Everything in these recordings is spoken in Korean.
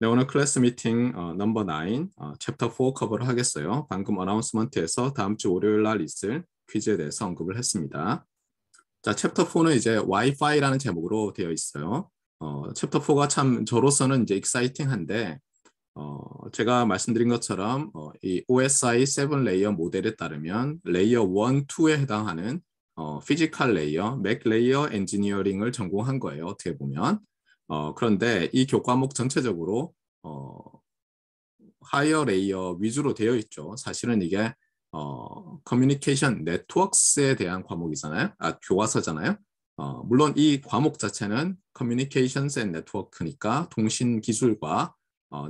네, 오늘 클래스 미팅 넘버 9, 챕터 4 커버를 하겠어요. 방금 어나운스먼트에서 다음 주 월요일 날 있을 퀴즈에 대해서 언급을 했습니다. 자, 챕터 4는 이제 와이파이라는 제목으로 되어 있어요. 챕터 4가 참 저로서는 이제 익사이팅한데, 제가 말씀드린 것처럼 이 OSI 7 레이어 모델에 따르면 레이어 1, 2에 해당하는 피지컬 레이어, 맥 레이어 엔지니어링을 전공한 거예요. 어떻게 보면. 그런데 이 교과목 전체적으로 하이어 레이어 위주로 되어 있죠. 사실은 이게 커뮤니케이션 네트워크스에 대한 과목이잖아요. 교과서잖아요. 물론 이 과목 자체는 커뮤니케이션스 앤 네트워크니까 통신 기술과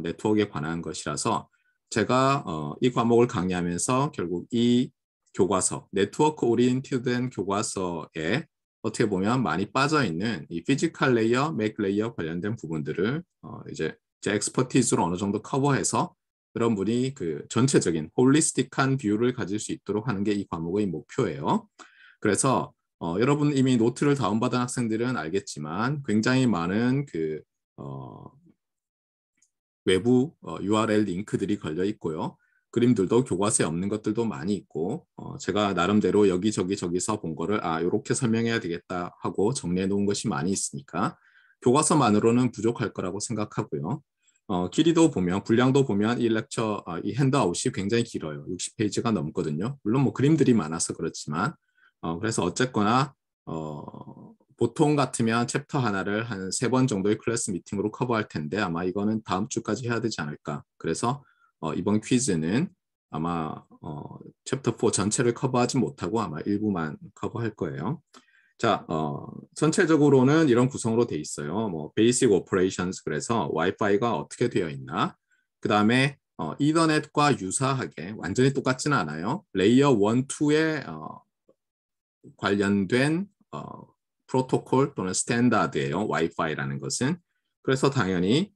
네트워크에 관한 것이라서 제가 이 과목을 강의하면서 결국 이 교과서, 네트워크 오리엔티드된 교과서에 어떻게 보면 많이 빠져있는 이 피지컬 레이어, 맥 레이어 관련된 부분들을 이제 제 엑스퍼티즈로 어느 정도 커버해서 여러분이 그 전체적인 홀리스틱한 뷰를 가질 수 있도록 하는 게 이 과목의 목표예요. 그래서 여러분 이미 노트를 다운받은 학생들은 알겠지만 굉장히 많은 그 외부 URL 링크들이 걸려 있고요. 그림들도 교과서에 없는 것들도 많이 있고 제가 나름대로 여기저기 저기서 본 거를 이렇게 설명해야 되겠다 하고 정리해 놓은 것이 많이 있으니까 교과서만으로는 부족할 거라고 생각하고요. 길이도 보면 분량도 보면 이 렉처 이 핸드아웃이 굉장히 길어요. 60페이지가 넘거든요. 물론 뭐 그림들이 많아서 그렇지만 그래서 어쨌거나 보통 같으면 챕터 하나를 한 3번 정도의 클래스 미팅으로 커버할 텐데 아마 이거는 다음 주까지 해야 되지 않을까. 그래서 이번 퀴즈는 아마 챕터 4 전체를 커버하지 못하고 아마 일부만 커버할 거예요. 자, 전체적으로는 이런 구성으로 돼 있어요. 뭐 베이직 오퍼레이션스 그래서 와이파이가 어떻게 되어 있나. 그 다음에 이더넷과 유사하게 완전히 똑같지는 않아요. 레이어 1, 2에 관련된 프로토콜 또는 스탠다드예요. 와이파이라는 것은. 그래서 당연히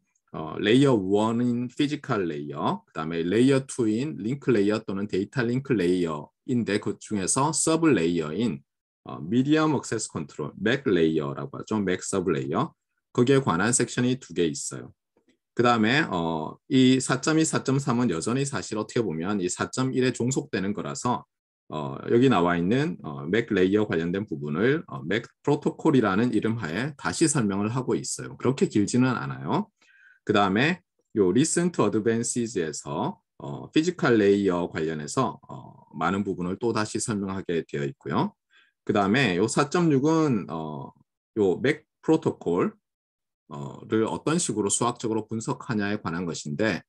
레이어 1인 피지컬 레이어, 그 다음에 레이어 2인 링크 레이어 또는 데이터 링크 레이어인데 그 중에서 서브 레이어인 미디엄 액세스 컨트롤, 맥 레이어라고 하죠. 맥 서브 레이어. 거기에 관한 섹션이 2개 있어요. 그 다음에 이 4.2, 4.3은 여전히 사실 어떻게 보면 이 4.1에 종속되는 거라서 여기 나와 있는 맥 레이어 관련된 부분을 맥 프로토콜이라는 이름하에 다시 설명을 하고 있어요. 그렇게 길지는 않아요. 그 다음에 요 Listen to Advances에서 피지컬 레이어 관련해서 많은 부분을 또 다시 설명하게 되어 있고요. 그 다음에 요 4.6은 요 맥 프로토콜 를 어떤 식으로 수학적으로 분석하냐에 관한 것인데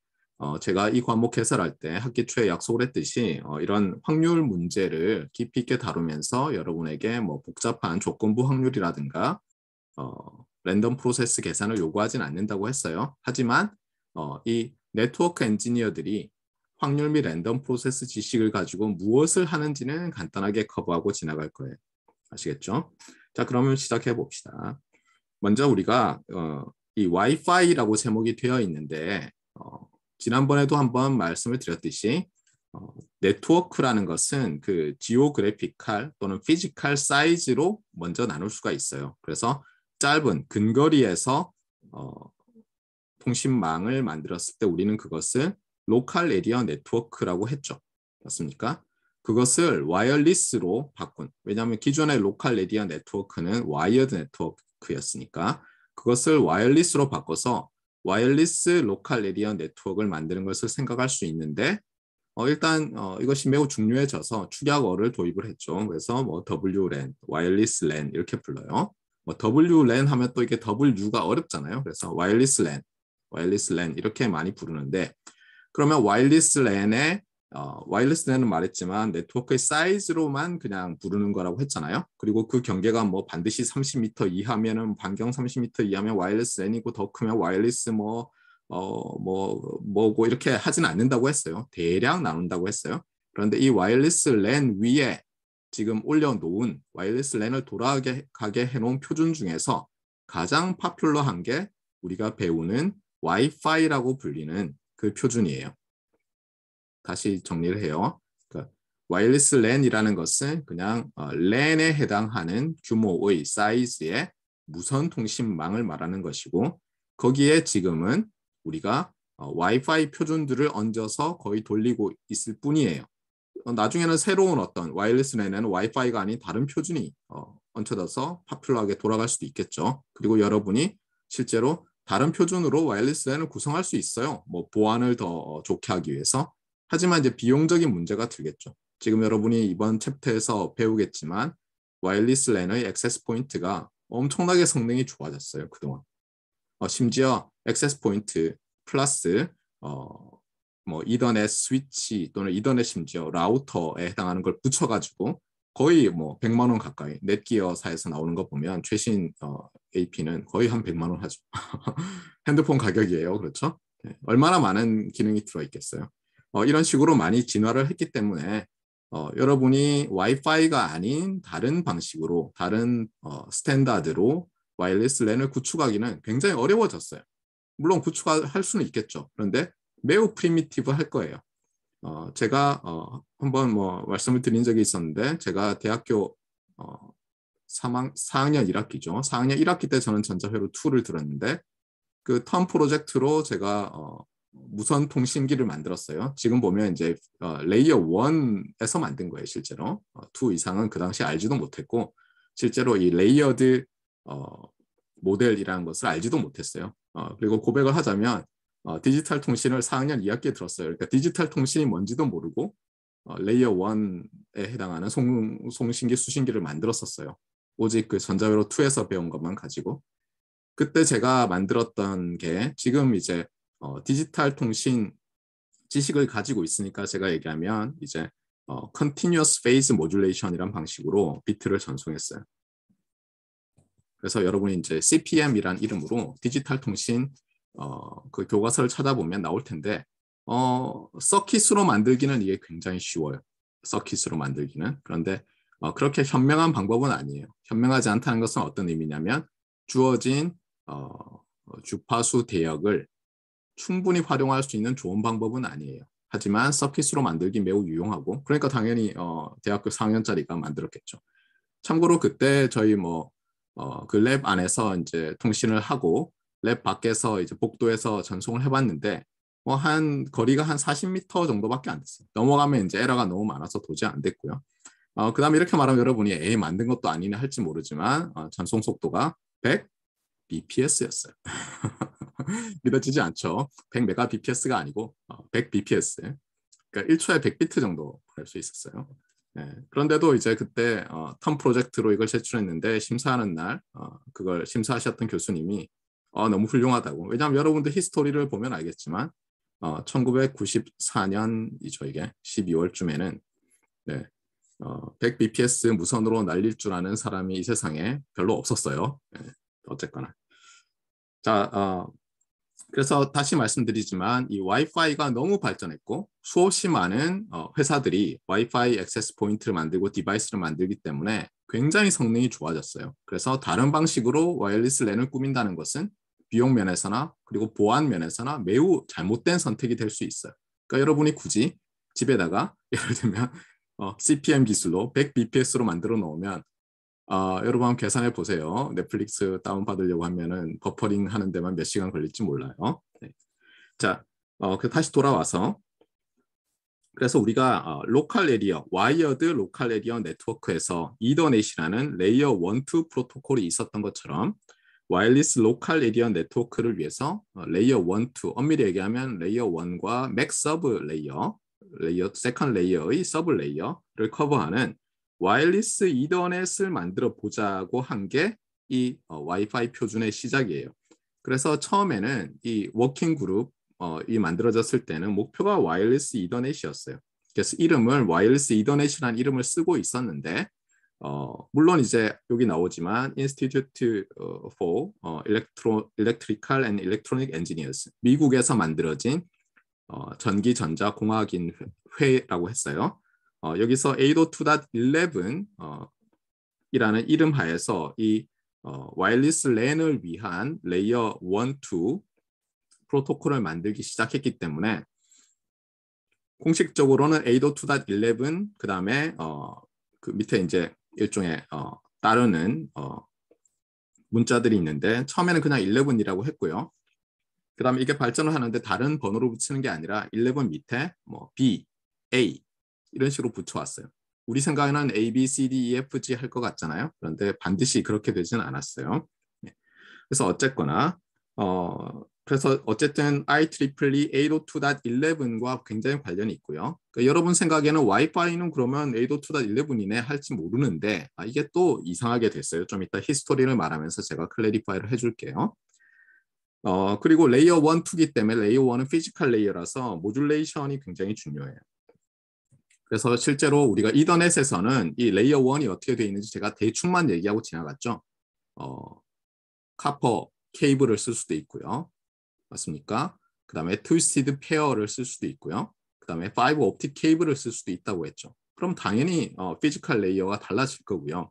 제가 이 과목 개설할 때 학기 초에 약속을 했듯이 이런 확률 문제를 깊이 있게 다루면서 여러분에게 뭐 복잡한 조건부 확률이라든가 랜덤 프로세스 계산을 요구하진 않는다고 했어요. 하지만 이 네트워크 엔지니어들이 확률 및 랜덤 프로세스 지식을 가지고 무엇을 하는지는 간단하게 커버하고 지나갈 거예요. 아시겠죠? 자, 그러면 시작해 봅시다. 먼저 우리가 이 와이파이라고 제목이 되어 있는데 지난번에도 한번 말씀을 드렸듯이 네트워크라는 것은 그 지오그래피칼 또는 피지컬 사이즈로 먼저 나눌 수가 있어요. 그래서 짧은 근거리에서 통신망을 만들었을 때 우리는 그것을 로컬 에리어 네트워크라고 했죠. 맞습니까? 그것을 와이어리스로 바꾼, 왜냐하면 기존의 로컬 에리어 네트워크는 와이어드 네트워크였으니까 그것을 와이어리스로 바꿔서 와이어리스 로컬 에리어 네트워크를 만드는 것을 생각할 수 있는데 일단 이것이 매우 중요해져서 축약어를 도입을 했죠. 그래서 뭐 WLAN, 와이어리스 LAN 이렇게 불러요. 뭐 WLAN 하면 또 이게 W가 어렵잖아요. 그래서 와이어리스 LAN 이렇게 많이 부르는데 그러면 와이어리스 랜은 말했지만 네트워크의 사이즈로만 그냥 부르는 거라고 했잖아요. 그리고 그 경계가 뭐 반드시 30m 이하면은 반경 30m 이하면 와이어리스 랜이고 더 크면 와이어리스 뭐고 이렇게 하진 않는다고 했어요. 대략 나눈다고 했어요. 그런데 이 와이어리스 랜 위에 지금 올려놓은 와이어리스 랜을 돌아가게 해놓은 표준 중에서 가장 파퓰러한 게 우리가 배우는 와이파이라고 불리는 그 표준이에요. 다시 정리를 해요. 그러니까 와이어리스 랜이라는 것은 그냥 랜에 해당하는 규모의 사이즈의 무선 통신망을 말하는 것이고 거기에 지금은 우리가 와이파이 표준들을 얹어서 거의 돌리고 있을 뿐이에요. 나중에는 새로운 어떤 와이어리스 랜에는 와이파이가 아닌 다른 표준이 얹혀져서 파퓰러하게 돌아갈 수도 있겠죠. 그리고 여러분이 실제로 다른 표준으로 와이어리스 랜을 구성할 수 있어요. 뭐 보안을 더 좋게 하기 위해서. 하지만 이제 비용적인 문제가 들겠죠. 지금 여러분이 이번 챕터에서 배우겠지만 와이어리스 랜의 액세스 포인트가 엄청나게 성능이 좋아졌어요. 그동안. 심지어 액세스 포인트 플러스 뭐 이더넷 스위치 또는 이더넷 심지어 라우터에 해당하는 걸 붙여가지고 거의 뭐 100만 원 가까이 넷기어사에서 나오는 거 보면 최신 AP는 거의 한 100만 원 하죠. 핸드폰 가격이에요. 그렇죠? 네. 얼마나 많은 기능이 들어있겠어요. 이런 식으로 많이 진화를 했기 때문에 여러분이 와이파이가 아닌 다른 방식으로 다른 스탠다드로 와이어리스 랜을 구축하기는 굉장히 어려워졌어요. 물론 구축할 수는 있겠죠. 그런데 매우 프리미티브 할 거예요. 제가 한번 뭐 말씀을 드린 적이 있었는데 제가 대학교 4학년 1학기죠. 4학년 1학기 때 저는 전자회로 2를 들었는데 그 텀 프로젝트로 제가 무선 통신기를 만들었어요. 지금 보면 이제 레이어 1에서 만든 거예요. 실제로 2 이상은 그 당시 알지도 못했고 실제로 이 레이어드 모델이라는 것을 알지도 못했어요. 그리고 고백을 하자면 디지털 통신을 4학년 2학기에 들었어요. 그러니까 디지털 통신이 뭔지도 모르고 레이어 1에 해당하는 송신기, 수신기를 만들었었어요. 오직 그 전자회로 2에서 배운 것만 가지고. 그때 제가 만들었던 게 지금 이제 디지털 통신 지식을 가지고 있으니까 제가 얘기하면 이제 Continuous Phase Modulation이란 방식으로 비트를 전송했어요. 그래서 여러분이 이제 CPM이란 이름으로 디지털 통신 그 교과서를 찾아보면 나올 텐데 서킷으로 만들기는 이게 굉장히 쉬워요. 서킷으로 만들기는. 그런데 그렇게 현명한 방법은 아니에요. 현명하지 않다는 것은 어떤 의미냐면 주어진 주파수 대역을 충분히 활용할 수 있는 좋은 방법은 아니에요. 하지만 서킷으로 만들기 매우 유용하고 그러니까 당연히 대학교 4학년짜리가 만들었겠죠. 참고로 그때 저희 뭐 그 랩 안에서 이제 통신을 하고 랩 밖에서 이제 복도에서 전송을 해봤는데 한 거리가 한 40m 정도밖에 안 됐어요. 넘어가면 이제 에러가 너무 많아서 도저히 안 됐고요. 그 다음에 이렇게 말하면 여러분이 에이 만든 것도 아니네 할지 모르지만 전송 속도가 100 bps였어요. 믿어지지 않죠. 100mbps가 아니고 100 bps. 그러니까 1초에 100비트 정도 할 수 있었어요. 네. 그런데도 이제 그때 텀 프로젝트로 이걸 제출했는데 심사하는 날 그걸 심사하셨던 교수님이 너무 훌륭하다고. 왜냐하면 여러분들 히스토리를 보면 알겠지만 1994년이죠. 이게 12월쯤에는 네, 100 bps 무선으로 날릴 줄 아는 사람이 이 세상에 별로 없었어요. 네, 어쨌거나. 자, 그래서 다시 말씀드리지만 이 와이파이가 너무 발전했고 수없이 많은 회사들이 와이파이 액세스 포인트를 만들고 디바이스를 만들기 때문에 굉장히 성능이 좋아졌어요. 그래서 다른 방식으로 와이어리스 랜을 꾸민다는 것은 비용 면에서나 그리고 보안 면에서나 매우 잘못된 선택이 될 수 있어요. 그러니까 여러분이 굳이 집에다가 예를 들면 CPM 기술로 100 bps로 만들어 놓으면 여러분 한번 계산해 보세요. 넷플릭스 다운받으려고 하면은 버퍼링 하는 데만 몇 시간 걸릴지 몰라요. 네. 자, 다시 돌아와서 그래서 우리가 로컬 에리어, 와이어드 로컬 에리어 네트워크에서 이더넷이라는 레이어 1, 2 프로토콜이 있었던 것처럼 와이어리스 로컬 에리어 네트워크를 위해서 레이어 1, 2, 엄밀히 얘기하면 레이어 1과 맥 서브 레이어, 세컨 레이어의 서브 레이어를 커버하는 와이어리스 이더넷을 만들어 보자고 한 게 이 와이파이 표준의 시작이에요. 그래서 처음에는 이 워킹 그룹이 만들어졌을 때는 목표가 와이어리스 이더넷이었어요. 그래서 이름을 와이어리스 이더넷이라는 이름을 쓰고 있었는데 물론 이제 여기 나오지만 Institute for Electrical and Electronic Engineers 미국에서 만들어진 전기전자공학인 회라고 했어요. 여기서 802.11 이라는 이름 하에서 이 와이어리스 랜을 위한 레이어 1, 2 프로토콜을 만들기 시작했기 때문에 공식적으로는 802.11 그 다음에 그 밑에 이제 일종의 따르는 문자들이 있는데 처음에는 그냥 11이라고 했고요. 그다음에 이게 발전을 하는데 다른 번호로 붙이는 게 아니라 11 밑에 뭐 B, A 이런 식으로 붙여왔어요. 우리 생각에는 A, B, C, D, E, F, G 할 것 같잖아요. 그런데 반드시 그렇게 되지는 않았어요. 네. 그래서 어쨌거나 그래서 어쨌든 IEEE 802.11과 굉장히 관련이 있고요. 그러니까 여러분 생각에는 와이파이는 그러면 802.11이네 할지 모르는데 이게 또 이상하게 됐어요. 좀 이따 히스토리를 말하면서 제가 클래리파이를 해줄게요. 그리고 레이어 1, 2기 때문에 레이어 1은 피지컬 레이어라서 모듈레이션이 굉장히 중요해요. 그래서 실제로 우리가 이더넷에서는 이 레이어 1이 어떻게 되어 있는지 제가 대충만 얘기하고 지나갔죠. 카퍼 케이블을 쓸 수도 있고요. 맞습니까? 그 다음에 트위스티드 페어를 쓸 수도 있고요. 그 다음에 파이브 옵틱 케이블을 쓸 수도 있다고 했죠. 그럼 당연히 피지컬 레이어가 달라질 거고요.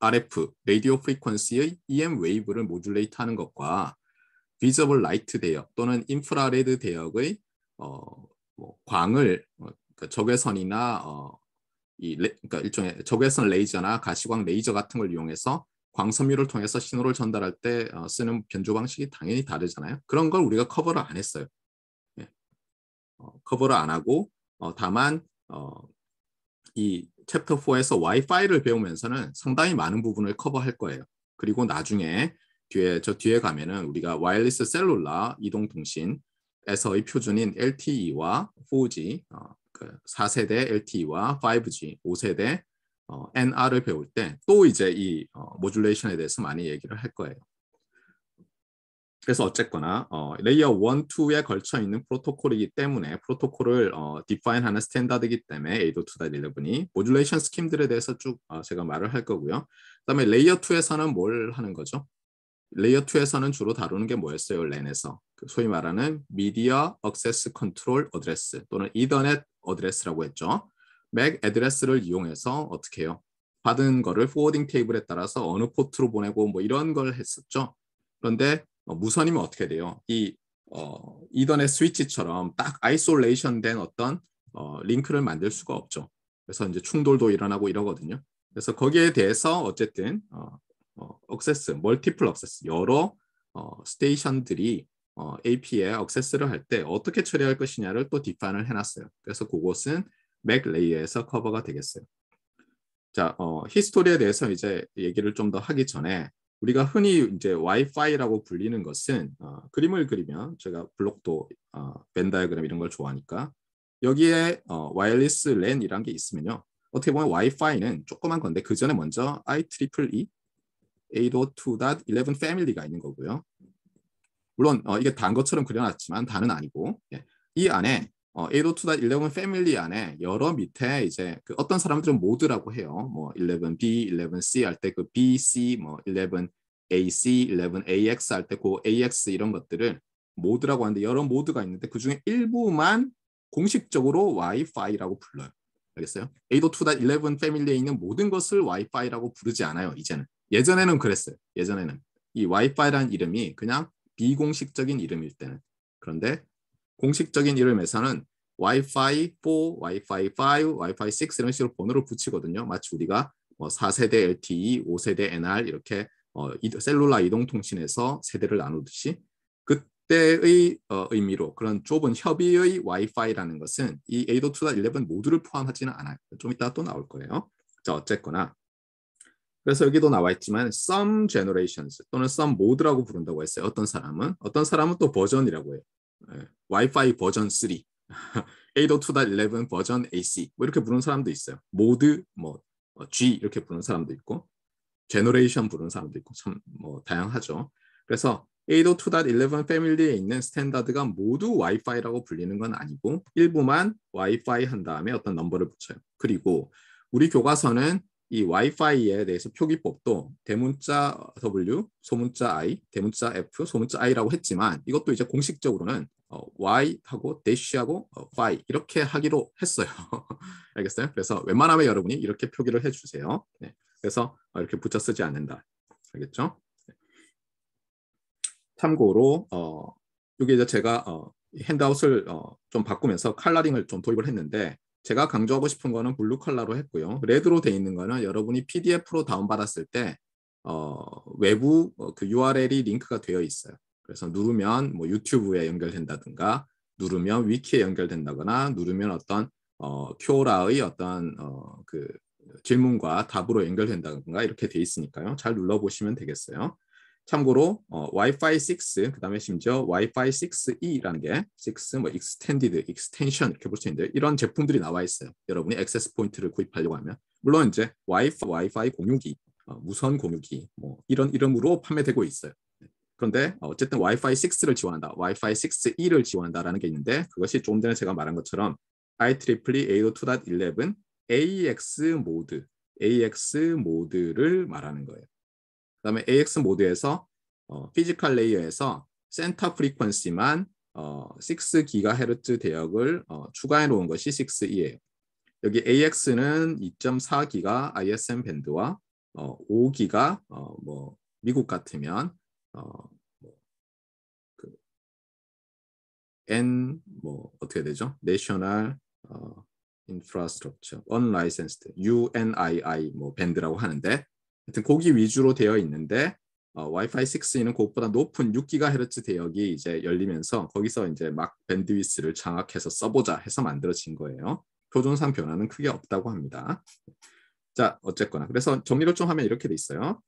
RF, 라디오 프리퀀시의 EM 웨이브를 모듈레이트 하는 것과 비저블 라이트 대역 또는 인프라레드 대역의 뭐 광을 그러니까 적외선이나 그러니까 일종의 적외선 레이저나 가시광 레이저 같은 걸 이용해서 광섬유를 통해서 신호를 전달할 때 쓰는 변조 방식이 당연히 다르잖아요. 그런 걸 우리가 커버를 안 했어요. 예. 커버를 안 하고 다만 이 챕터 4에서 와이파이를 배우면서는 상당히 많은 부분을 커버할 거예요. 그리고 나중에 뒤에 가면은 우리가 와이어리스 셀룰라 이동통신에서의 표준인 LTE와 4G, 그 4세대 LTE와 5G, 5세대 NR을 배울 때 또 이제 이 모듈레이션에 대해서 많이 얘기를 할 거예요. 그래서 어쨌거나 레이어 1, 2에 걸쳐 있는 프로토콜이기 때문에 프로토콜을 디파인하는 스탠다드이기 때문에 802.11이 모듈레이션 스킴들에 대해서 쭉 제가 말을 할 거고요. 그다음에 레이어 2에서는 뭘 하는 거죠? 레이어 2에서는 주로 다루는 게 뭐였어요? 랜에서 소위 말하는 미디어 액세스 컨트롤 어드레스 또는 이더넷 어드레스라고 했죠. 맥 애드레스를 이용해서 어떻게 해요? 받은 거를 포워딩 테이블에 따라서 어느 포트로 보내고 뭐 이런 걸 했었죠. 그런데 무선이면 어떻게 돼요? 이 이더넷 스위치처럼 딱 아이솔레이션 된 어떤 링크를 만들 수가 없죠. 그래서 이제 충돌도 일어나고 이러거든요. 그래서 거기에 대해서 어쨌든 액세스, 멀티플 액세스, 여러 스테이션들이 AP에 액세스를 할 때 어떻게 처리할 것이냐를 또 디파인을 해놨어요. 그래서 그것은 맥 레이어에서 커버가 되겠어요. 자, 히스토리에 대해서 이제 얘기를 좀 더 하기 전에 우리가 흔히 이제 와이파이라고 불리는 것은 그림을 그리면 제가 블록도 벤 다이어그램 이런 걸 좋아하니까 여기에 와이어리스 랜이란 게 있으면요. 어떻게 보면 와이파이는 조그만 건데 그 전에 먼저 IEEE 802.11 패밀리가 있는 거고요. 물론 이게 단 것처럼 그려놨지만 단은 아니고 이 안에 802.11 패밀리 안에 여러 밑에 이제 그 어떤 사람들은 모드라고 해요. 뭐 11B, 11C 할 때 그 B, C, 뭐 11AC, 11AX 할 때 그 AX 이런 것들을 모드라고 하는데 여러 모드가 있는데 그 중에 일부만 공식적으로 와이파이라고 불러요. 알겠어요? 802.11 패밀리에 있는 모든 것을 와이파이라고 부르지 않아요. 이제는. 예전에는 그랬어요. 예전에는 이 와이파이라는 이름이 그냥 비공식적인 이름일 때는. 그런데 공식적인 이름에서는 와이파이 4, 와이파이 5, 와이파이 6 이런 식으로 번호를 붙이거든요. 마치 우리가 4세대 LTE, 5세대 NR 이렇게 셀룰라 이동통신에서 세대를 나누듯이 그때의 의미로 그런 좁은 협의의 와이파이라는 것은 이 802.11 모두를 포함하지는 않아요. 좀 이따 또 나올 거예요. 자, 어쨌거나 그래서 여기도 나와 있지만 some generations 또는 some mode라고 부른다고 했어요. 어떤 사람은 또 버전이라고 해요. 와이파이 버전 3, 802.11 버전 AC 뭐 이렇게 부르는 사람도 있어요. 모드 뭐 G 이렇게 부르는 사람도 있고 제너레이션 부르는 사람도 있고 참 뭐 다양하죠. 그래서 802.11 패밀리에 있는 스탠다드가 모두 와이파이라고 불리는 건 아니고 일부만 와이파이 한 다음에 어떤 넘버를 붙여요. 그리고 우리 교과서는 이 와이파이에 대해서 표기법도 대문자 W, 소문자 I, 대문자 F, 소문자 I라고 했지만 이것도 이제 공식적으로는 Y하고 대쉬하고 Y 이렇게 하기로 했어요. 알겠어요? 그래서 웬만하면 여러분이 이렇게 표기를 해주세요. 네. 그래서 이렇게 붙여 쓰지 않는다. 알겠죠? 참고로 여기 이제 제가 핸드아웃을 좀 바꾸면서 컬러링을 좀 도입을 했는데 제가 강조하고 싶은 거는 블루 컬러로 했고요. 레드로 돼 있는 거는 여러분이 PDF로 다운받았을 때 외부 그 URL이 링크가 되어 있어요. 그래서 누르면 뭐 유튜브에 연결된다든가 누르면 위키에 연결된다거나 누르면 어떤 큐오라의 어떤 그 질문과 답으로 연결된다든가 이렇게 돼 있으니까요. 잘 눌러보시면 되겠어요. 참고로 와이파이 6, 그 다음에 심지어 와이파이 6E라는 게 6, 뭐 extended, extension 이렇게 볼 수 있는데 이런 제품들이 나와 있어요. 여러분이 액세스 포인트를 구입하려고 하면 물론 이제 와이파이 공유기, 무선 공유기 뭐 이런 이름으로 판매되고 있어요. 그런데 어쨌든 와이파이 6를 지원한다, 와이파이 6E를 지원한다라는 게 있는데 그것이 조금 전에 제가 말한 것처럼 IEEE 802.11 AX 모드를 말하는 거예요. 그다음에 AX 모드에서 피지컬 레이어에서 센터 프리퀀시만 6GHz 대역을 추가해 놓은 것이 6E예요. 여기 AX는 2.4기가 ISM 밴드와 5기가 뭐 미국 같으면 그 N 뭐 어떻게 되죠? National Infrastructure Unlicensed UNII 뭐 밴드라고 하는데 하여튼 고기 위주로 되어 있는데 와이파이 6E는 그것보다 높은 6GHz 대역이 이제 열리면서 거기서 이제 막 밴드위스를 장악해서 써보자 해서 만들어진 거예요. 표준상 변화는 크게 없다고 합니다. 자, 어쨌거나 그래서 정리를 좀 하면 이렇게 돼 있어요.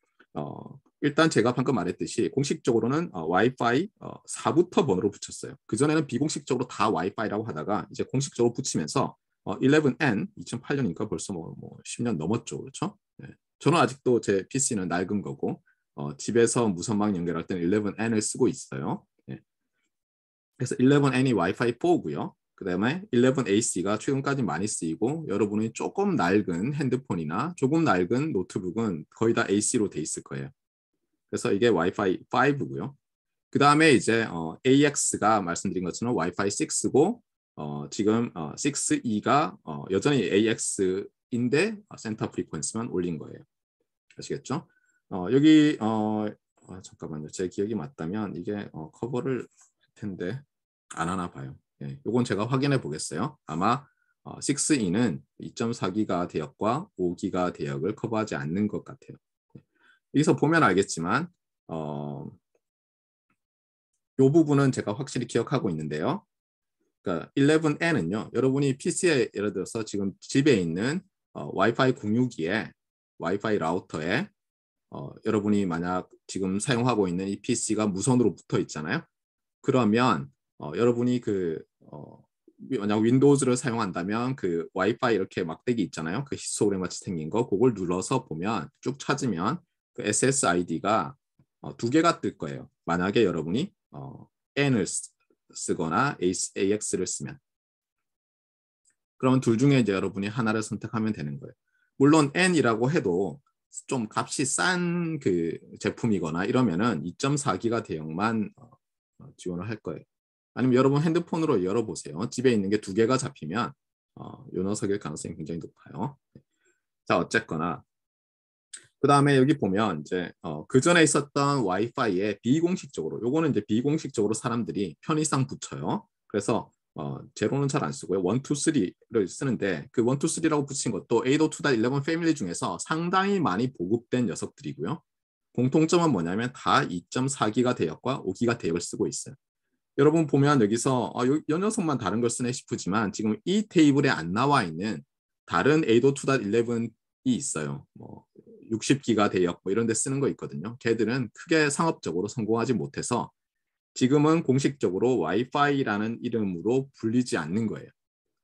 일단 제가 방금 말했듯이 공식적으로는 와이파이 4부터 번호를 붙였어요. 그전에는 비공식적으로 다 와이파이라고 하다가 이제 공식적으로 붙이면서 11N 2008년이니까 벌써 뭐 10년 넘었죠. 그렇죠? 네. 저는 아직도 제 PC는 낡은 거고 집에서 무선망 연결할 때는 11N을 쓰고 있어요. 네. 그래서 11N이 와이파이 4고요. 그 다음에 11AC가 최근까지 많이 쓰이고 여러분이 조금 낡은 핸드폰이나 조금 낡은 노트북은 거의 다 AC로 돼 있을 거예요. 그래서 이게 와이파이 5고요. 그 다음에 이제 AX가 말씀드린 것처럼 와이파이 6고 지금 6E가 여전히 AX인데 센터 프리퀀시만 올린 거예요. 아시겠죠? 여기 잠깐만요. 제 기억이 맞다면 이게 커버를 할 텐데 안 하나 봐요. 예, 이건 제가 확인해 보겠어요. 아마 6E는 2.4기가 대역과 5기가 대역을 커버하지 않는 것 같아요. 여기서 보면 알겠지만 이 부분은 제가 확실히 기억하고 있는데요. 그러니까 11N은요. 여러분이 PC에 예를 들어서 지금 집에 있는 와이파이 공유기에 와이파이 라우터에 여러분이 만약 지금 사용하고 있는 이 PC가 무선으로 붙어 있잖아요. 그러면 여러분이 만약 윈도우즈를 사용한다면 그 와이파이 이렇게 막대기 있잖아요. 그 히스토그램 같이 생긴 거 그걸 눌러서 보면 쭉 찾으면 그 SSID가 두 개가 뜰 거예요. 만약에 여러분이 N을 쓰거나 AX를 쓰면 그러면 둘 중에 이제 여러분이 하나를 선택하면 되는 거예요. 물론 N이라고 해도 좀 값이 싼 그 제품이거나 이러면은 2.4기가 대역만 지원을 할 거예요. 아니면 여러분 핸드폰으로 열어보세요. 집에 있는 게 두 개가 잡히면 요 녀석일 가능성이 굉장히 높아요. 자, 어쨌거나 그 다음에 여기 보면 이제 그 전에 있었던 와이파이에 비공식적으로 요거는 이제 비공식적으로 사람들이 편의상 붙여요. 그래서 제로는 잘 안 쓰고요. 1, 2, 3를 쓰는데 그 1, 2, 3라고 붙인 것도 802.11 패밀리 중에서 상당히 많이 보급된 녀석들이고요. 공통점은 뭐냐면 다 2.4기가 대역과 5기가 대역을 쓰고 있어요. 여러분 보면 여기서 이 녀석만 다른 걸 쓰네 싶지만 지금 이 테이블에 안 나와 있는 다른 802.11이 있어요. 뭐 60기가 대역 뭐 이런 데 쓰는 거 있거든요. 걔들은 크게 상업적으로 성공하지 못해서 지금은 공식적으로 와이파이라는 이름으로 불리지 않는 거예요.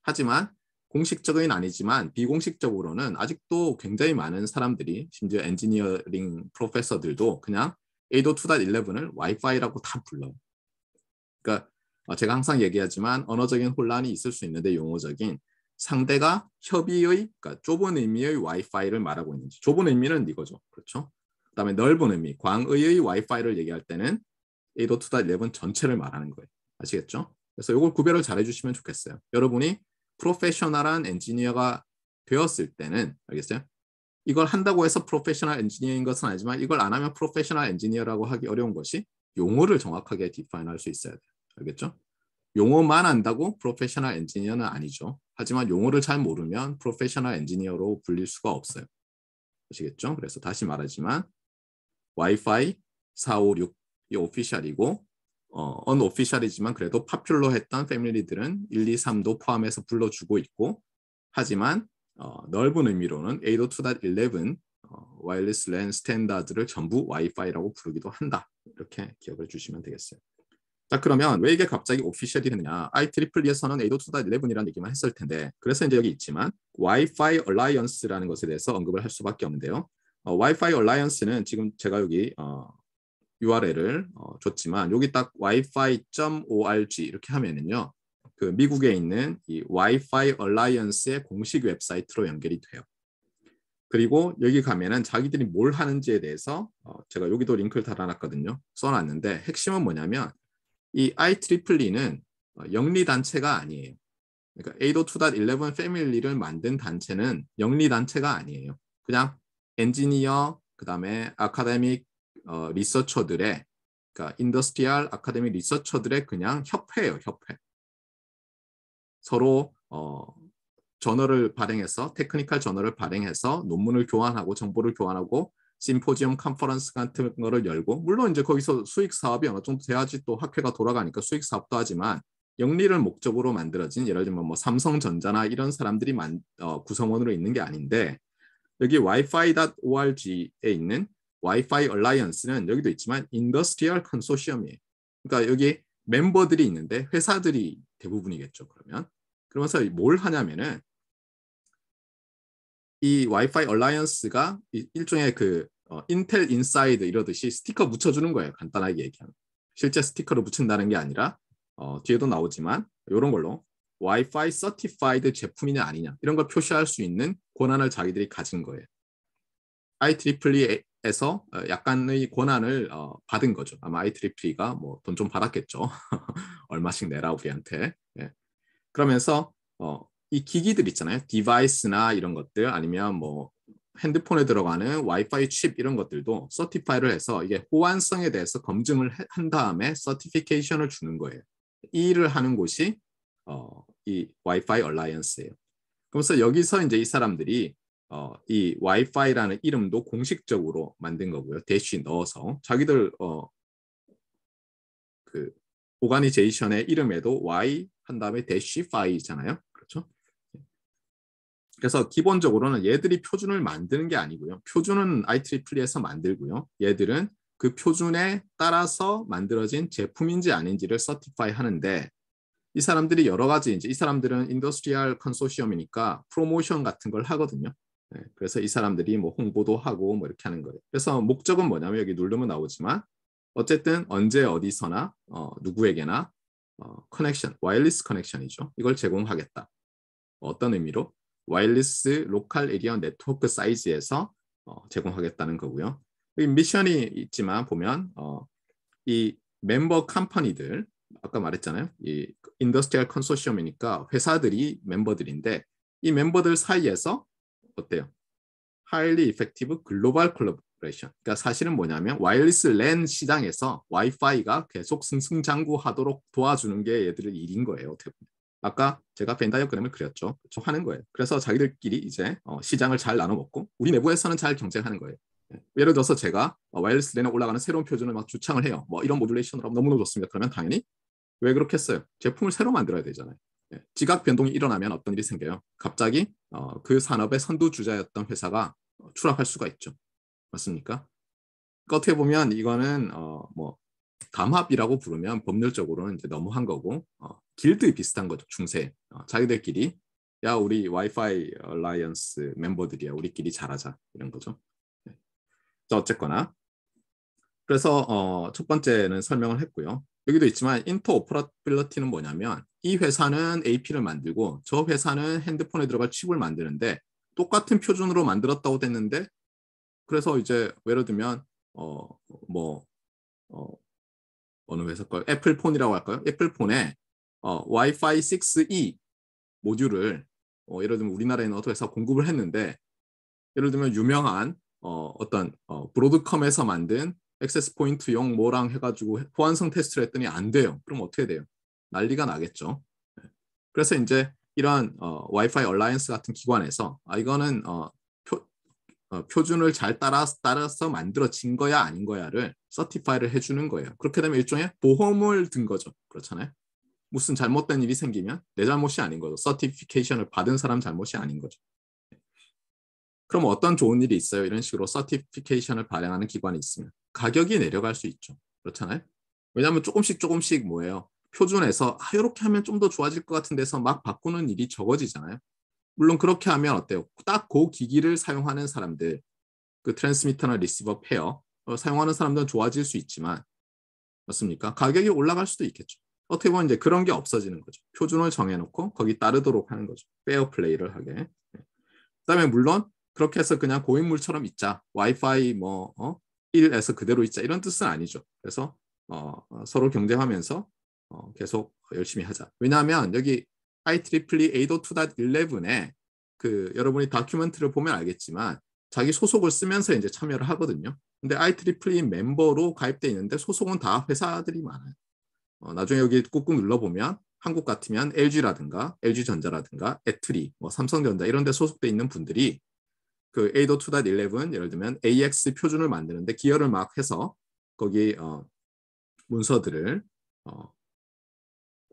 하지만 공식적인 아니지만 비공식적으로는 아직도 굉장히 많은 사람들이 심지어 엔지니어링 프로페서들도 그냥 802.11을 와이파이라고 다 불러요. 그러니까 제가 항상 얘기하지만 언어적인 혼란이 있을 수 있는데 용어적인 상대가 협의의, 그러니까 좁은 의미의 와이파이를 말하고 있는지, 좁은 의미는 이거죠. 그렇죠? 그다음에 넓은 의미, 광의의 와이파이를 얘기할 때는 802.11 전체를 말하는 거예요. 아시겠죠? 그래서 이걸 구별을 잘 해주시면 좋겠어요. 여러분이 프로페셔널한 엔지니어가 되었을 때는 알겠어요? 이걸 한다고 해서 프로페셔널 엔지니어인 것은 아니지만 이걸 안 하면 프로페셔널 엔지니어라고 하기 어려운 것이 용어를 정확하게 디파인할 수 있어야 돼요. 알겠죠? 용어만 안다고 프로페셔널 엔지니어는 아니죠. 하지만 용어를 잘 모르면 프로페셔널 엔지니어로 불릴 수가 없어요. 아시겠죠? 그래서 다시 말하지만 와이파이 456이 오피셜이고 unofficial이지만 그래도 파퓰러했던 패밀리들은 1, 2, 3도 포함해서 불러주고 있고 하지만 넓은 의미로는 802.11 와이어리스 랜 스탠다드를 전부 와이파이라고 부르기도 한다. 이렇게 기억을 주시면 되겠어요. 자 그러면 왜 이게 갑자기 오피셜이 됐느냐. IEEE에서는 802.11이라는 얘기만 했을 텐데 그래서 이제 여기 있지만 와이파이 얼라이언스라는 것에 대해서 언급을 할 수밖에 없는데요. 와이파이 얼라이언스는 지금 제가 여기 URL을 줬지만 여기 딱 wifi.org 이렇게 하면은요. 그 미국에 있는 이 와이파이 얼라이언스의 공식 웹사이트로 연결이 돼요. 그리고 여기 가면은 자기들이 뭘 하는지에 대해서 제가 여기도 링크를 달아놨거든요. 써놨는데 핵심은 뭐냐면 이 IEEE는 영리단체가 아니에요. 그러니까 802.11 패밀리를 만든 단체는 영리단체가 아니에요. 그냥 엔지니어, 그 다음에 아카데믹 리서처들의 그러니까 인더스트리얼 아카데믹 리서처들의 그냥 협회예요. 협회. 서로 저널을 발행해서 테크니컬 저널을 발행해서 논문을 교환하고 정보를 교환하고 심포지엄 컨퍼런스 같은 거를 열고 물론 이제 거기서 수익 사업이 어느 정도 돼야지 또 학회가 돌아가니까 수익 사업도 하지만 영리를 목적으로 만들어진 예를 들면 뭐 삼성전자나 이런 사람들이 구성원으로 있는 게 아닌데 여기 wifi.org에 있는 와이파이 얼라이언스는 여기도 있지만 인더스트리얼 컨소시엄이에요. 그러니까 여기 멤버들이 있는데 회사들이 대부분이겠죠. 그러면서 뭘 하냐면은 이 와이파이 얼라이언스가 일종의 그 인텔 인사이드 이러듯이 스티커 묻혀주는 거예요. 간단하게 얘기하면. 실제 스티커를 붙인다는 게 아니라 뒤에도 나오지만 이런 걸로 와이파이 서티파이드 제품이냐 아니냐 이런 걸 표시할 수 있는 권한을 자기들이 가진 거예요. IEEE에서 약간의 권한을 받은 거죠. 아마 IEEE가 뭐 돈 좀 받았겠죠. 얼마씩 내라 우리한테. 예. 그러면서 이 기기들 있잖아요. 디바이스나 이런 것들 아니면 뭐 핸드폰에 들어가는 와이파이 칩 이런 것들도 서티파이를 해서 이게 호환성에 대해서 검증을 한 다음에 서티피케이션을 주는 거예요. 이 일을 하는 곳이 이 와이파이 얼라이언스예요. 그래서 여기서 이제 이 사람들이 이 와이파이라는 이름도 공식적으로 만든 거고요. 대쉬 넣어서 자기들 그 오가니제이션의 이름에도 Y 한 다음에 대쉬 파이잖아요. 그렇죠? 그래서 기본적으로는 얘들이 표준을 만드는 게 아니고요. 표준은 IEE에서 만들고요. 얘들은 그 표준에 따라서 만들어진 제품인지 아닌지를 서티파이 하는데 이 사람들이 여러 가지 이제 이 사람들은 인더스트리얼 컨소시엄이니까 프로모션 같은 걸 하거든요. 네, 그래서 이 사람들이 뭐 홍보도 하고 뭐 이렇게 하는 거예요. 그래서 목적은 뭐냐면 여기 누르면 나오지만 어쨌든 언제 어디서나 누구에게나 커넥션, 와이어리스 커넥션이죠. 이걸 제공하겠다. 어떤 의미로? 와이어리스 로컬 에리어 네트워크 사이즈에서 제공하겠다는 거고요. 여기 미션이 있지만 보면 이 멤버 컴퍼니들 아까 말했잖아요. 이 인더스트리얼 컨소시엄이니까 회사들이 멤버들인데 이 멤버들 사이에서 어때요? highly effective global collaboration. 그러니까 사실은 뭐냐면 와이어리스 랜 시장에서 와이파이가 계속 승승장구하도록 도와주는 게 얘들의 일인 거예요. 어떻게 보면. 아까 제가 벤 다이어그램을 그렸죠. 그렇죠? 하는 거예요. 그래서 자기들끼리 이제 시장을 잘 나눠 먹고 우리 내부에서는 잘 경쟁하는 거예요. 예를 들어서 제가 와이어리스 랜에 올라가는 새로운 표준을 막 주창을 해요. 뭐 이런 모듈레이션으로 너무너무 좋습니다. 그러면 당연히 왜 그렇겠어요? 제품을 새로 만들어야 되잖아요. 지각 변동이 일어나면 어떤 일이 생겨요? 갑자기 그 산업의 선두주자였던 회사가 추락할 수가 있죠. 맞습니까? 그러니까 어떻게 보면 이거는 뭐 담합이라고 부르면 법률적으로는 이제 너무한 거고 길드 비슷한 거죠. 중세. 자기들끼리 야 우리 와이파이 얼라이언스 멤버들이야. 우리끼리 잘하자. 이런 거죠. 네. 어쨌거나 그래서 첫 번째는 설명을 했고요. 여기도 있지만 인터오퍼러빌리티는 뭐냐면 이 회사는 AP를 만들고 저 회사는 핸드폰에 들어갈 칩을 만드는데 똑같은 표준으로 만들었다고 됐는데 그래서 이제 예를 들면 어느 회사 걸 애플폰이라고 할까요? 애플폰에 와이파이 6E 모듈을 예를 들면 우리나라에 어떤 회사 공급을 했는데 예를 들면 유명한 어떤 브로드컴에서 만든 액세스 포인트용 뭐랑 해가지고 호환성 테스트를 했더니 안 돼요. 그럼 어떻게 돼요? 난리가 나겠죠. 그래서 이제 이러한 와이파이 얼라이언스 같은 기관에서 이거는 표준을 잘 따라서 만들어진 거야 아닌 거야를 서티파이를 해주는 거예요. 그렇게 되면 일종의 보험을 든 거죠. 그렇잖아요. 무슨 잘못된 일이 생기면 내 잘못이 아닌 거죠. 서티피케이션을 받은 사람 잘못이 아닌 거죠. 그럼 어떤 좋은 일이 있어요? 이런 식으로 서티피케이션을 발행하는 기관이 있으면 가격이 내려갈 수 있죠. 그렇잖아요. 왜냐하면 조금씩 뭐예요? 표준에서 이렇게 하면 좀 더 좋아질 것 같은 데서 막 바꾸는 일이 적어지잖아요. 물론 그렇게 하면 어때요? 딱 그 기기를 사용하는 사람들, 그 트랜스미터나 리시버 페어 사용하는 사람들은 좋아질 수 있지만 맞습니까? 가격이 올라갈 수도 있겠죠. 어떻게 보면 이제 그런 게 없어지는 거죠. 표준을 정해놓고 거기 따르도록 하는 거죠. 페어 플레이를 하게. 그다음에 물론 그렇게 해서 그냥 고인물처럼 있자. 와이파이 1에서 그대로 있자. 이런 뜻은 아니죠. 그래서 서로 경쟁하면서 계속 열심히 하자. 왜냐하면 여기 IEEE 802.11에 그 여러분이 다큐멘트를 보면 알겠지만 자기 소속을 쓰면서 이제 참여를 하거든요. 근데 IEEE 멤버로 가입돼 있는데 소속은 다 회사들이 많아요. 나중에 여기 꾹꾹 눌러보면 한국 같으면 LG라든가 LG전자라든가 애트리, 삼성전자 이런 데 소속돼 있는 분들이 그 802.11 예를 들면 AX 표준을 만드는데 기여를 막 해서 거기 문서들을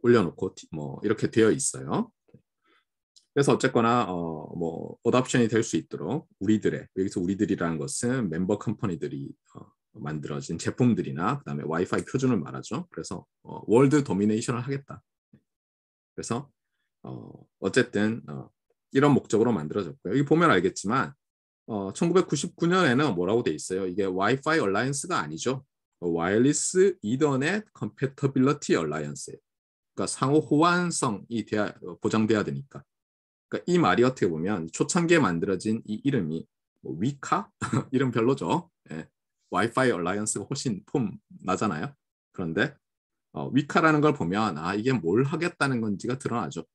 올려놓고 이렇게 되어 있어요. 그래서 어쨌거나 어답션이 될 수 있도록 우리들의 여기서 우리들이라는 것은 멤버 컴퍼니들이 만들어진 제품들이나 그다음에 와이파이 표준을 말하죠. 그래서 월드 도미네이션을 하겠다. 그래서 어쨌든 이런 목적으로 만들어졌고요. 여기 보면 알겠지만 1999년에는 뭐라고 돼 있어요? 이게 와이파이 얼라이언스가 아니죠. 와이어리스 이더넷 컴패터빌리티 얼라이언스예요. 그러니까 상호 호환성이 보장돼야 되니까. 그러니까 이 말이 어떻게 보면 초창기에 만들어진 이 이름이 위카 이름 별로죠. 예. 와이파이 얼라이언스가 훨씬 폼 나잖아요. 그런데 위카라는 걸 보면 이게 뭘 하겠다는 건지가 드러나죠.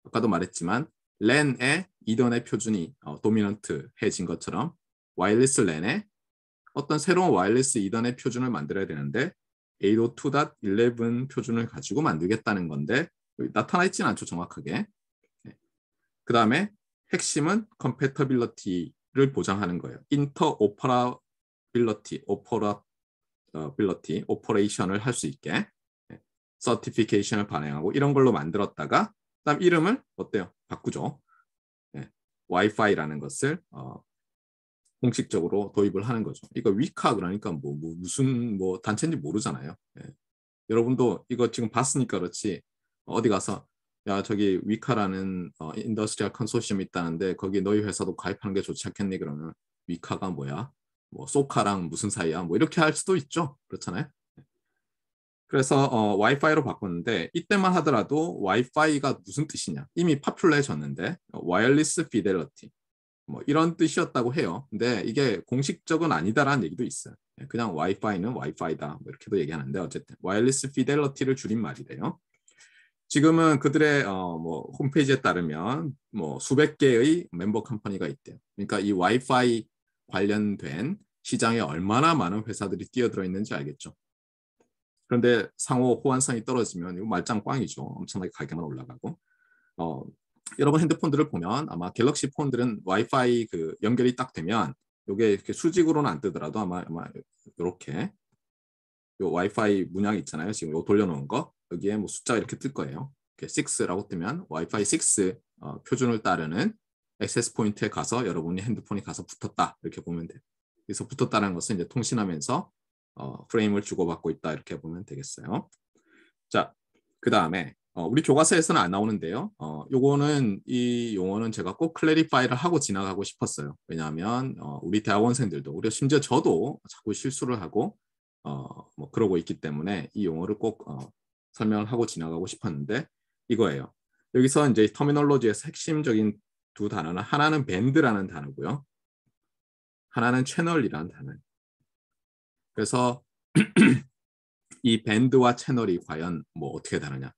아까도 말했지만 랜의 이더넷 표준이 도미넌트해진 것처럼 와이어리스 랜에 어떤 새로운 와이어리스 이더넷 표준을 만들어야 되는데 802.11 표준을 가지고 만들겠다는 건데 나타나 있지는 않죠, 정확하게. 그 다음에 핵심은 컴패터빌리티를 보장하는 거예요. 인터오퍼라빌리티, 오퍼레이션을 할 수 있게 서티피케이션을 발행하고 이런 걸로 만들었다가 그다음 이름을 어때요? 바꾸죠. 와이파이라는 것을 공식적으로 도입을 하는 거죠. 이거 위카 그러니까 무슨 단체인지 모르잖아요. 여러분도 이거 지금 봤으니까 그렇지 어디 가서 야 저기 위카라는 인더스트리얼 컨소시엄이 있다는데 거기 너희 회사도 가입하는 게 좋지 않겠니? 그러면 위카가 뭐야? 소카랑 무슨 사이야? 이렇게 할 수도 있죠. 그렇잖아요. 그래서 와이파이로 바꿨는데 이때만 하더라도 와이파이가 무슨 뜻이냐? 이미 파퓰러해졌는데 와이어리스 피델리티 이런 뜻이었다고 해요. 근데 이게 공식적은 아니다라는 얘기도 있어요. 그냥 와이파이는 와이파이다 이렇게도 얘기하는데 어쨌든 와이어리스 피델리티를 줄인 말이래요. 지금은 그들의 홈페이지에 따르면 수백 개의 멤버 컴퍼니가 있대요. 그러니까 이 와이파이 관련된 시장에 얼마나 많은 회사들이 뛰어들어 있는지 알겠죠. 그런데 상호 호환성이 떨어지면 이거 말짱 꽝이죠. 엄청나게 가격만 올라가고. 여러분 핸드폰들을 보면 아마 갤럭시 폰들은 와이파이 그 연결이 딱 되면 이게 이렇게 수직으로는 안 뜨더라도 아마 이렇게 요 와이파이 문양 있잖아요. 지금 요 돌려놓은 거 여기에 숫자가 이렇게 뜰 거예요. 이렇게 6라고 뜨면 와이파이 6 표준을 따르는 액세스 포인트에 가서 여러분이 핸드폰이 가서 붙었다 이렇게 보면 돼요. 그래서 붙었다는 것은 이제 통신하면서 프레임을 주고받고 있다 이렇게 보면 되겠어요. 자, 그 다음에 우리 교과서에서는 안 나오는데요. 요거는 이 용어는 제가 꼭 클래리파이를 하고 지나가고 싶었어요. 왜냐하면 우리 대학원생들도 우리 심지어 저도 자꾸 실수를 하고 그러고 있기 때문에 이 용어를 꼭 설명을 하고 지나가고 싶었는데 이거예요. 여기서 이제 터미널로지에서 핵심적인 두 단어는 하나는 밴드라는 단어고요. 하나는 채널이라는 단어예요. 그래서 이 밴드와 채널이 과연 어떻게 다르냐.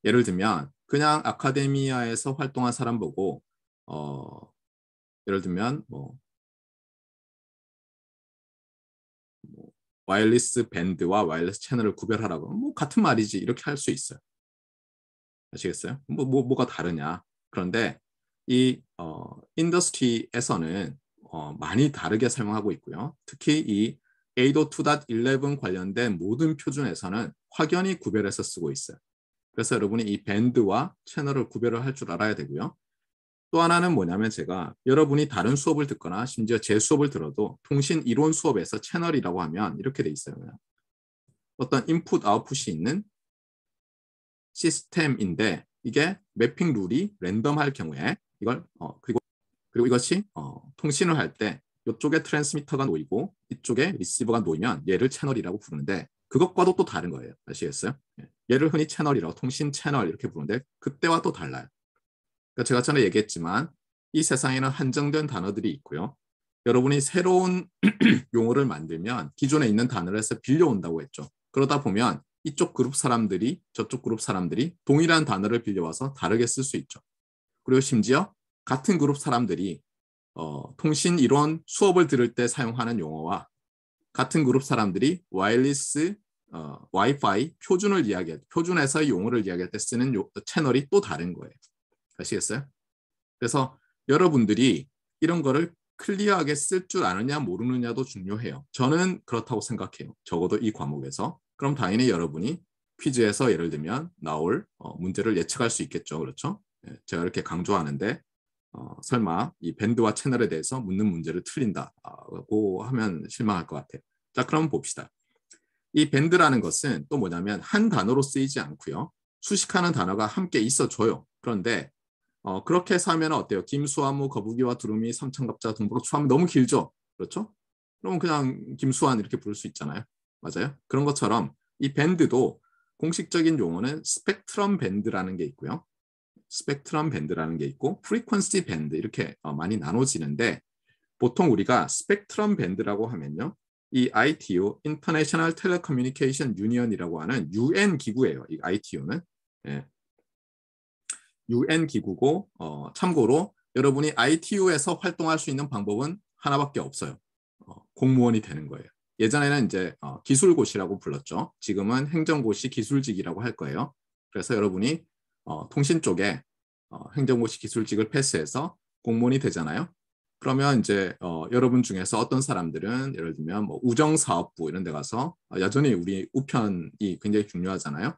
예를 들면 그냥 아카데미아에서 활동한 사람 보고 예를 들면 와이어리스 밴드와 와이어리스 채널을 구별하라고 같은 말이지 이렇게 할 수 있어요. 아시겠어요? 뭐가 다르냐. 그런데 이 인더스트리에서는 많이 다르게 사용하고 있고요. 특히 이 802.11 관련된 모든 표준에서는 확연히 구별해서 쓰고 있어요. 그래서 여러분이 이 밴드와 채널을 구별을 할 줄 알아야 되고요. 또 하나는 뭐냐면 제가 여러분이 다른 수업을 듣거나 심지어 제 수업을 들어도 통신 이론 수업에서 채널이라고 하면 이렇게 돼 있어요. 어떤 인풋 아웃풋이 있는 시스템인데 이게 매핑 룰이 랜덤할 경우에 이걸 그리고 이것이 통신을 할 때 이쪽에 트랜스미터가 놓이고 이쪽에 리시버가 놓이면 얘를 채널이라고 부르는데 그것과도 또 다른 거예요. 아시겠어요? 얘를 흔히 채널이라고 통신 채널 이렇게 부르는데 그때와 또 달라요. 그러니까 제가 전에 얘기했지만 이 세상에는 한정된 단어들이 있고요. 여러분이 새로운 용어를 만들면 기존에 있는 단어에서 빌려온다고 했죠. 그러다 보면 이쪽 그룹 사람들이 저쪽 그룹 사람들이 동일한 단어를 빌려와서 다르게 쓸 수 있죠. 그리고 심지어 같은 그룹 사람들이 통신 이론 수업을 들을 때 사용하는 용어와 같은 그룹 사람들이 와이어리스 와이파이 표준을 이야기할 표준에서의 용어를 이야기할 때 쓰는 채널이 또 다른 거예요. 아시겠어요? 그래서 여러분들이 이런 거를 클리어하게 쓸 줄 아느냐 모르느냐도 중요해요. 저는 그렇다고 생각해요. 적어도 이 과목에서. 그럼 당연히 여러분이 퀴즈에서 예를 들면 나올 문제를 예측할 수 있겠죠. 그렇죠? 제가 이렇게 강조하는데 설마 이 밴드와 채널에 대해서 묻는 문제를 틀린다고 하면 실망할 것 같아요. 자, 그럼 봅시다. 이 밴드라는 것은 또 뭐냐면 한 단어로 쓰이지 않고요. 수식하는 단어가 함께 있어줘요. 그런데 그렇게 해서 하면 어때요? 김수환무, 거북이와 두루미, 삼천갑자, 동부로 추하면 너무 길죠? 그렇죠? 그러면 그냥 김수환 이렇게 부를 수 있잖아요. 맞아요? 그런 것처럼 이 밴드도 공식적인 용어는 스펙트럼 밴드라는 게 있고요. 스펙트럼 밴드라는 게 있고 프리퀀시 밴드 이렇게 많이 나눠지는데 보통 우리가 스펙트럼 밴드라고 하면요. 이 ITU, International Telecommunication Union이라고 하는 UN 기구예요. 이 ITU는. 예. UN 기구고 참고로 여러분이 ITU에서 활동할 수 있는 방법은 하나밖에 없어요. 공무원이 되는 거예요. 예전에는 이제 기술고시라고 불렀죠. 지금은 행정고시 기술직이라고 할 거예요. 그래서 여러분이 통신 쪽에 행정고시 기술직을 패스해서 공무원이 되잖아요. 그러면 이제 여러분 중에서 어떤 사람들은 예를 들면 뭐 우정사업부 이런 데 가서 여전히 우리 우편이 굉장히 중요하잖아요.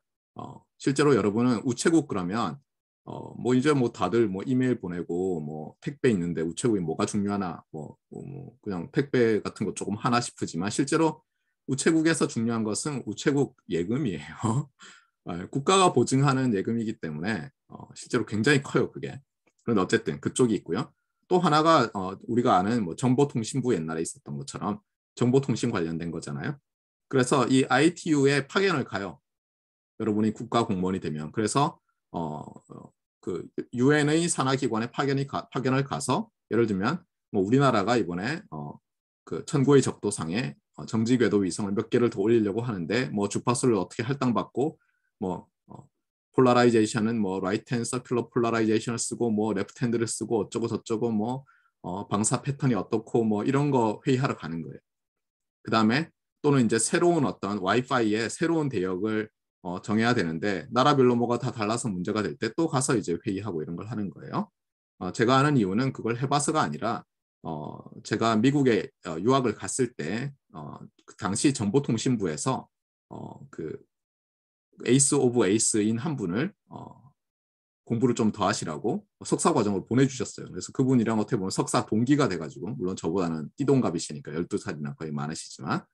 실제로 여러분은 우체국 그러면 뭐 이제 뭐 다들 뭐 이메일 보내고 뭐 택배 있는데 우체국이 뭐가 중요하나 뭐 그냥 택배 같은 거 조금 하나 싶으지만 실제로 우체국에서 중요한 것은 우체국 예금이에요. 국가가 보증하는 예금이기 때문에 실제로 굉장히 커요 그게. 그런데 어쨌든 그쪽이 있고요. 또 하나가 우리가 아는 뭐 정보통신부 옛날에 있었던 것처럼 정보통신 관련된 거잖아요. 그래서 이 ITU에 파견을 가요. 여러분이 국가 공무원이 되면. 그래서 그 UN의 산하기관에 파견을 가서 예를 들면 뭐 우리나라가 이번에 그 천고의 적도상에 정지 궤도 위성을 몇 개를 더 올리려고 하는데 뭐 주파수를 어떻게 할당받고 뭐 폴라라이제이션은 뭐 라이트 핸드 서큘러 폴라라이제이션을 쓰고 뭐 레프트 핸드를 쓰고 어쩌고 저쩌고 뭐 방사 패턴이 어떻고 뭐 이런 거 회의하러 가는 거예요. 그 다음에 또는 이제 새로운 어떤 와이파이의 새로운 대역을 정해야 되는데 나라별로 뭐가 다 달라서 문제가 될 때 또 가서 이제 회의하고 이런 걸 하는 거예요. 제가 아는 이유는 그걸 해봐서가 아니라 제가 미국에 유학을 갔을 때 그 당시 정보통신부에서 그 에이스 오브 에이스인 한 분을 공부를 좀 더 하시라고 석사 과정을 보내주셨어요. 그래서 그분이랑 어떻게 보면 석사 동기가 돼가지고 물론 저보다는 띠동갑이시니까 12살이나 거의 많으시지만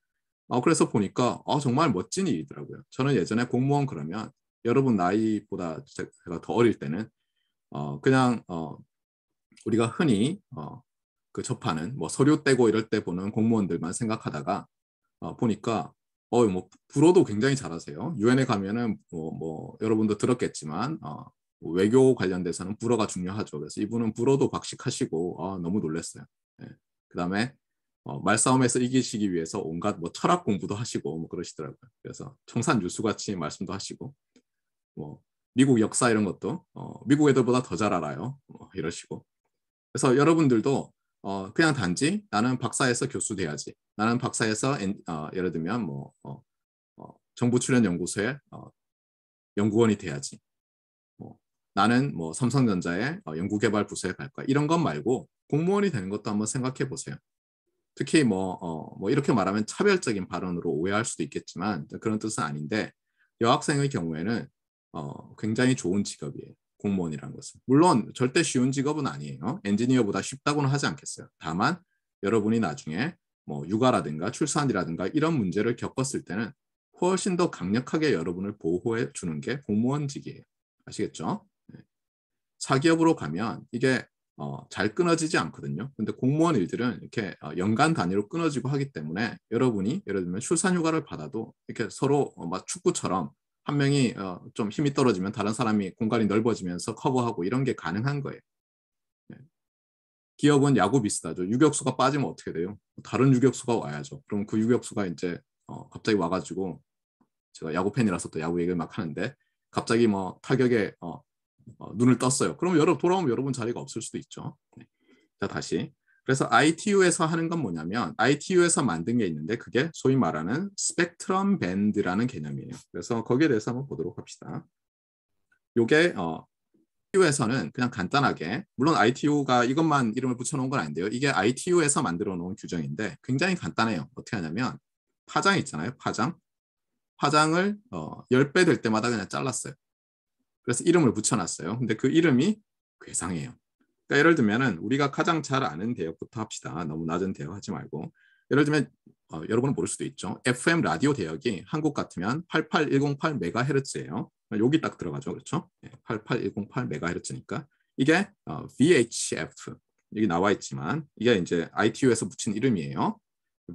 그래서 보니까 정말 멋진 일이더라고요. 저는 예전에 공무원 그러면 여러분 나이보다 제가 더 어릴 때는 그냥 우리가 흔히 그 접하는 뭐 서류 떼고 이럴 때 보는 공무원들만 생각하다가 보니까 뭐 불어도 굉장히 잘하세요. 유엔에 가면은 뭐 여러분도 들었겠지만 외교 관련돼서는 불어가 중요하죠. 그래서 이분은 불어도 박식하시고 너무 놀랐어요. 네. 그다음에 말싸움에서 이기시기 위해서 온갖 뭐 철학 공부도 하시고 뭐 그러시더라고요. 그래서 청산유수같이 말씀도 하시고 뭐 미국 역사 이런 것도 미국 애들보다 더 잘 알아요. 이러시고. 그래서 여러분들도 그냥 단지 나는 박사에서 교수 돼야지. 나는 박사에서 예를 들면 뭐 정부 출연 연구소에 연구원이 돼야지. 뭐 나는 뭐 삼성전자의 연구개발 부서에 갈까? 이런 것 말고 공무원이 되는 것도 한번 생각해 보세요. 특히 뭐 이렇게 말하면 차별적인 발언으로 오해할 수도 있겠지만 그런 뜻은 아닌데 여학생의 경우에는 굉장히 좋은 직업이에요. 공무원이라는 것은. 물론 절대 쉬운 직업은 아니에요. 엔지니어보다 쉽다고는 하지 않겠어요. 다만 여러분이 나중에 뭐 육아라든가 출산이라든가 이런 문제를 겪었을 때는 훨씬 더 강력하게 여러분을 보호해 주는 게 공무원직이에요. 아시겠죠? 네. 사기업으로 가면 이게 잘 끊어지지 않거든요. 근데 공무원 일들은 이렇게 연간 단위로 끊어지고 하기 때문에 여러분이 예를 들면 출산휴가를 받아도 이렇게 서로 막 축구처럼 한 명이 좀 힘이 떨어지면 다른 사람이 공간이 넓어지면서 커버하고 이런 게 가능한 거예요. 네. 기업은 야구 비슷하죠. 유격수가 빠지면 어떻게 돼요? 다른 유격수가 와야죠. 그럼 그 유격수가 이제 갑자기 와가지고 제가 야구 팬이라서 또 야구 얘기를 막 하는데 갑자기 뭐 타격에 눈을 떴어요. 그럼 돌아오면 여러분 자리가 없을 수도 있죠. 네. 자, 다시. 그래서 ITU에서 하는 건 뭐냐면 ITU에서 만든 게 있는데 그게 소위 말하는 스펙트럼 밴드라는 개념이에요. 그래서 거기에 대해서 한번 보도록 합시다. 요게 ITU에서는 그냥 간단하게 물론 ITU가 이것만 이름을 붙여놓은 건 아닌데요. 이게 ITU에서 만들어 놓은 규정인데 굉장히 간단해요. 어떻게 하냐면 파장 있잖아요. 파장을 10배 될 때마다 그냥 잘랐어요. 그래서 이름을 붙여놨어요. 근데 그 이름이 괴상해요. 그러니까 예를 들면은 우리가 가장 잘 아는 대역부터 합시다. 너무 낮은 대역 하지 말고. 예를 들면 여러분은 모를 수도 있죠. FM 라디오 대역이 한국 같으면 88108MHz예요. 여기 딱 들어가죠. 그렇죠? 88108MHz니까 이게 VHF 여기 나와 있지만 이게 이제 ITU에서 붙인 이름이에요.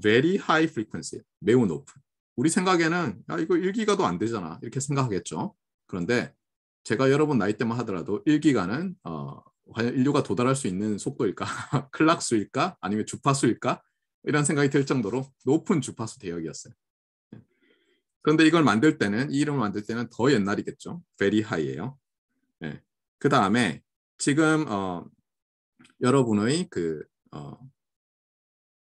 Very High Frequency, 매우 높은. 우리 생각에는 야, 이거 1기가도 안 되잖아. 이렇게 생각하겠죠. 그런데 제가 여러분 나이대만 하더라도 1기가는 과연 인류가 도달할 수 있는 속도일까? 클락수일까? 아니면 주파수일까? 이런 생각이 들 정도로 높은 주파수 대역이었어요. 그런데 이걸 만들 때는 이 이름을 만들 때는 더 옛날이겠죠. Very High예요. 네. 그 다음에 지금 여러분의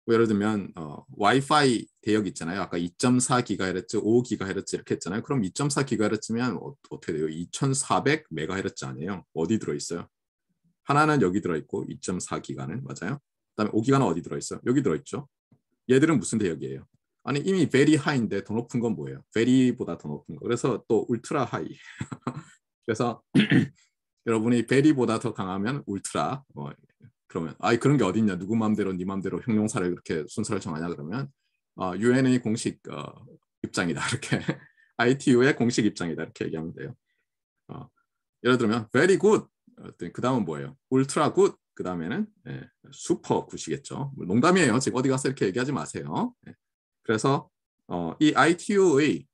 예를 들면 와이파이 대역 있잖아요. 아까 2.4GHz, 5GHz 이렇게 했잖아요. 그럼 2.4GHz면 어떻게 돼요? 2400MHz 아니에요? 어디 들어있어요? 하나는 여기 들어있고 2.4기가는 맞아요? 그다음에 5기가는 어디 들어있어요? 여기 들어있죠? 얘들은 무슨 대역이에요? 아니 이미 very high인데 더 높은 건 뭐예요? very보다 더 높은 거. 그래서 또 ultra high. 그래서 여러분이 very보다 더 강하면 ultra. 그러면 그런 게 어딨냐? 누구 마음대로 네 마음대로 형용사를 그렇게 순서를 정하냐 그러면 UN의 공식 입장이다 이렇게 ITU의 공식 입장이다 이렇게 얘기하면 돼요. 예를 들면 very good 그 다음은 뭐예요? 울트라 굿 그 다음에는 슈퍼 굿이겠죠. 농담이에요. 지금 어디 가서 이렇게 얘기하지 마세요. 그래서 이 ITU의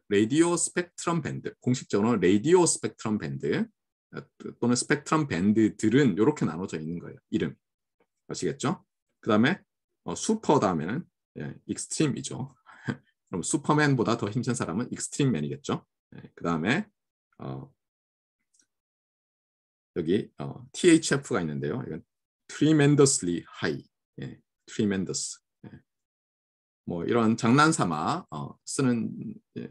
라디오 스펙트럼 밴드 공식적으로는 라디오 스펙트럼 밴드 또는 스펙트럼 밴드들은 이렇게 나눠져 있는 거예요. 이름 아시겠죠? 그 다음에 슈퍼 다음에는 익스트림이죠. 그럼 슈퍼맨보다 더 힘센 사람은 익스트림맨이겠죠. 그 다음에 여기 THF가 있는데요. 이건 tremendously high, tremendous. 뭐 이런 장난삼아 쓰는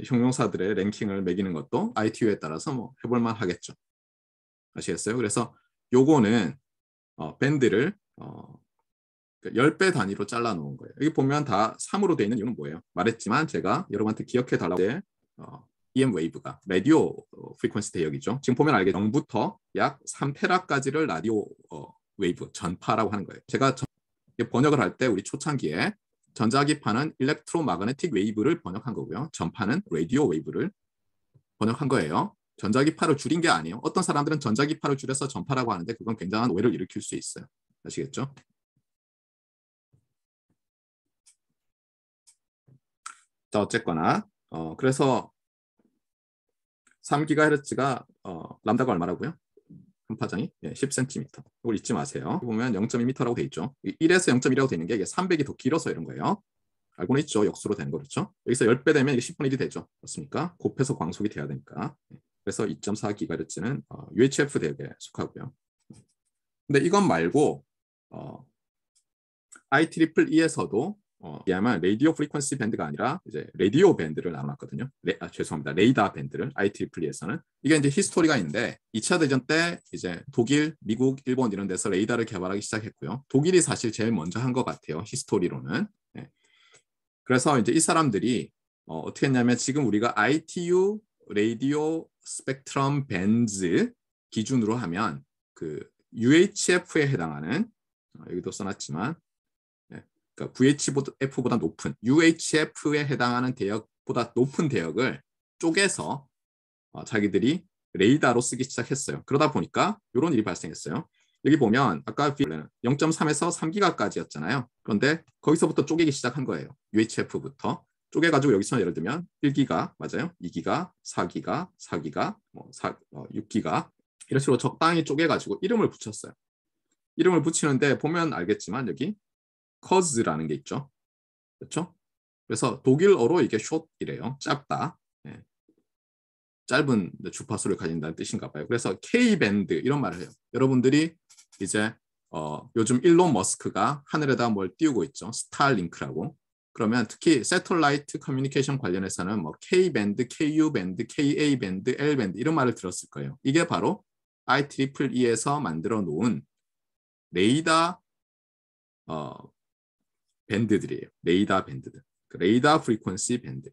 형용사들의 랭킹을 매기는 것도 ITU에 따라서 뭐 해볼만 하겠죠. 아시겠어요? 그래서 요거는 밴드를 10배 단위로 잘라 놓은 거예요. 여기 보면 다 3으로 되어 있는 이유는 뭐예요? 말했지만 제가 여러분한테 기억해 달라고 할 때 EM 웨이브가 라디오 프리퀀시 대역이죠. 지금 보면 알겠죠? 0부터 약 3테라까지를 라디오 웨이브 전파라고 하는 거예요. 제가 번역을 할 때 우리 초창기에 전자기파는 일렉트로마그네틱 웨이브를 번역한 거고요. 전파는 라디오 웨이브를 번역한 거예요. 전자기파를 줄인 게 아니에요. 어떤 사람들은 전자기파를 줄여서 전파라고 하는데 그건 굉장한 오해를 일으킬 수 있어요. 아시겠죠? 자, 어쨌거나 그래서 3GHz가 람다가 얼마라고요? 한 파장이 10cm. 이걸 잊지 마세요. 보면 0.2m라고 돼 있죠. 1에서 0.1이라고 돼 있는 게 이게 300이 더 길어서 이런 거예요. 알고는 있죠. 역수로 되는 거 그렇죠? 여기서 10배 되면 이게 10분의 1이 되죠. 맞습니까? 곱해서 광속이 돼야 되니까. 그래서 2.4GHz는 UHF 대역에 속하고요. 근데 이건 말고 IEEE에서도 아마 라디오 프리퀀시 밴드가 아니라 이제 라디오 밴드를 나눠놨거든요. 죄송합니다. 레이더 밴드를 IEEE에서는 이게 이제 히스토리가 있는데 2차 대전 때 이제 독일, 미국, 일본 이런 데서 레이더를 개발하기 시작했고요. 독일이 사실 제일 먼저 한 것 같아요. 히스토리로는. 네. 그래서 이제 이 사람들이 어떻게 했냐면 지금 우리가 ITU 라디오 스펙트럼 밴드 기준으로 하면 그 UHF에 해당하는 여기도 써놨지만 그러니까 VHF보다 높은 UHF에 해당하는 대역보다 높은 대역을 쪼개서 자기들이 레이더로 쓰기 시작했어요. 그러다 보니까 이런 일이 발생했어요. 여기 보면 아까 0.3에서 3기가까지였잖아요. 그런데 거기서부터 쪼개기 시작한 거예요. UHF부터 쪼개가지고 여기서 예를 들면 1기가 맞아요. 2기가, 4기가, 4기가, 6기가 이런 식으로 적당히 쪼개가지고 이름을 붙였어요. 이름을 붙이는데 보면 알겠지만 여기 cause라는 게 있죠. 그렇죠? 그래서 독일어로 이게 short이래요. 짧다. 예. 짧은 주파수를 가진다는 뜻인가 봐요. 그래서 K밴드 이런 말을 해요. 여러분들이 이제 요즘 일론 머스크가 하늘에다 뭘 띄우고 있죠. 스타링크라고. 그러면 특히 새틀라이트 커뮤니케이션 관련해서는 뭐 K밴드, KU밴드, KA밴드, L밴드 이런 말을 들었을 거예요. 이게 바로 IEEE에서 만들어 놓은 레이더 밴드들이에요. 레이더 밴드들. 레이더 프리퀀시 밴드.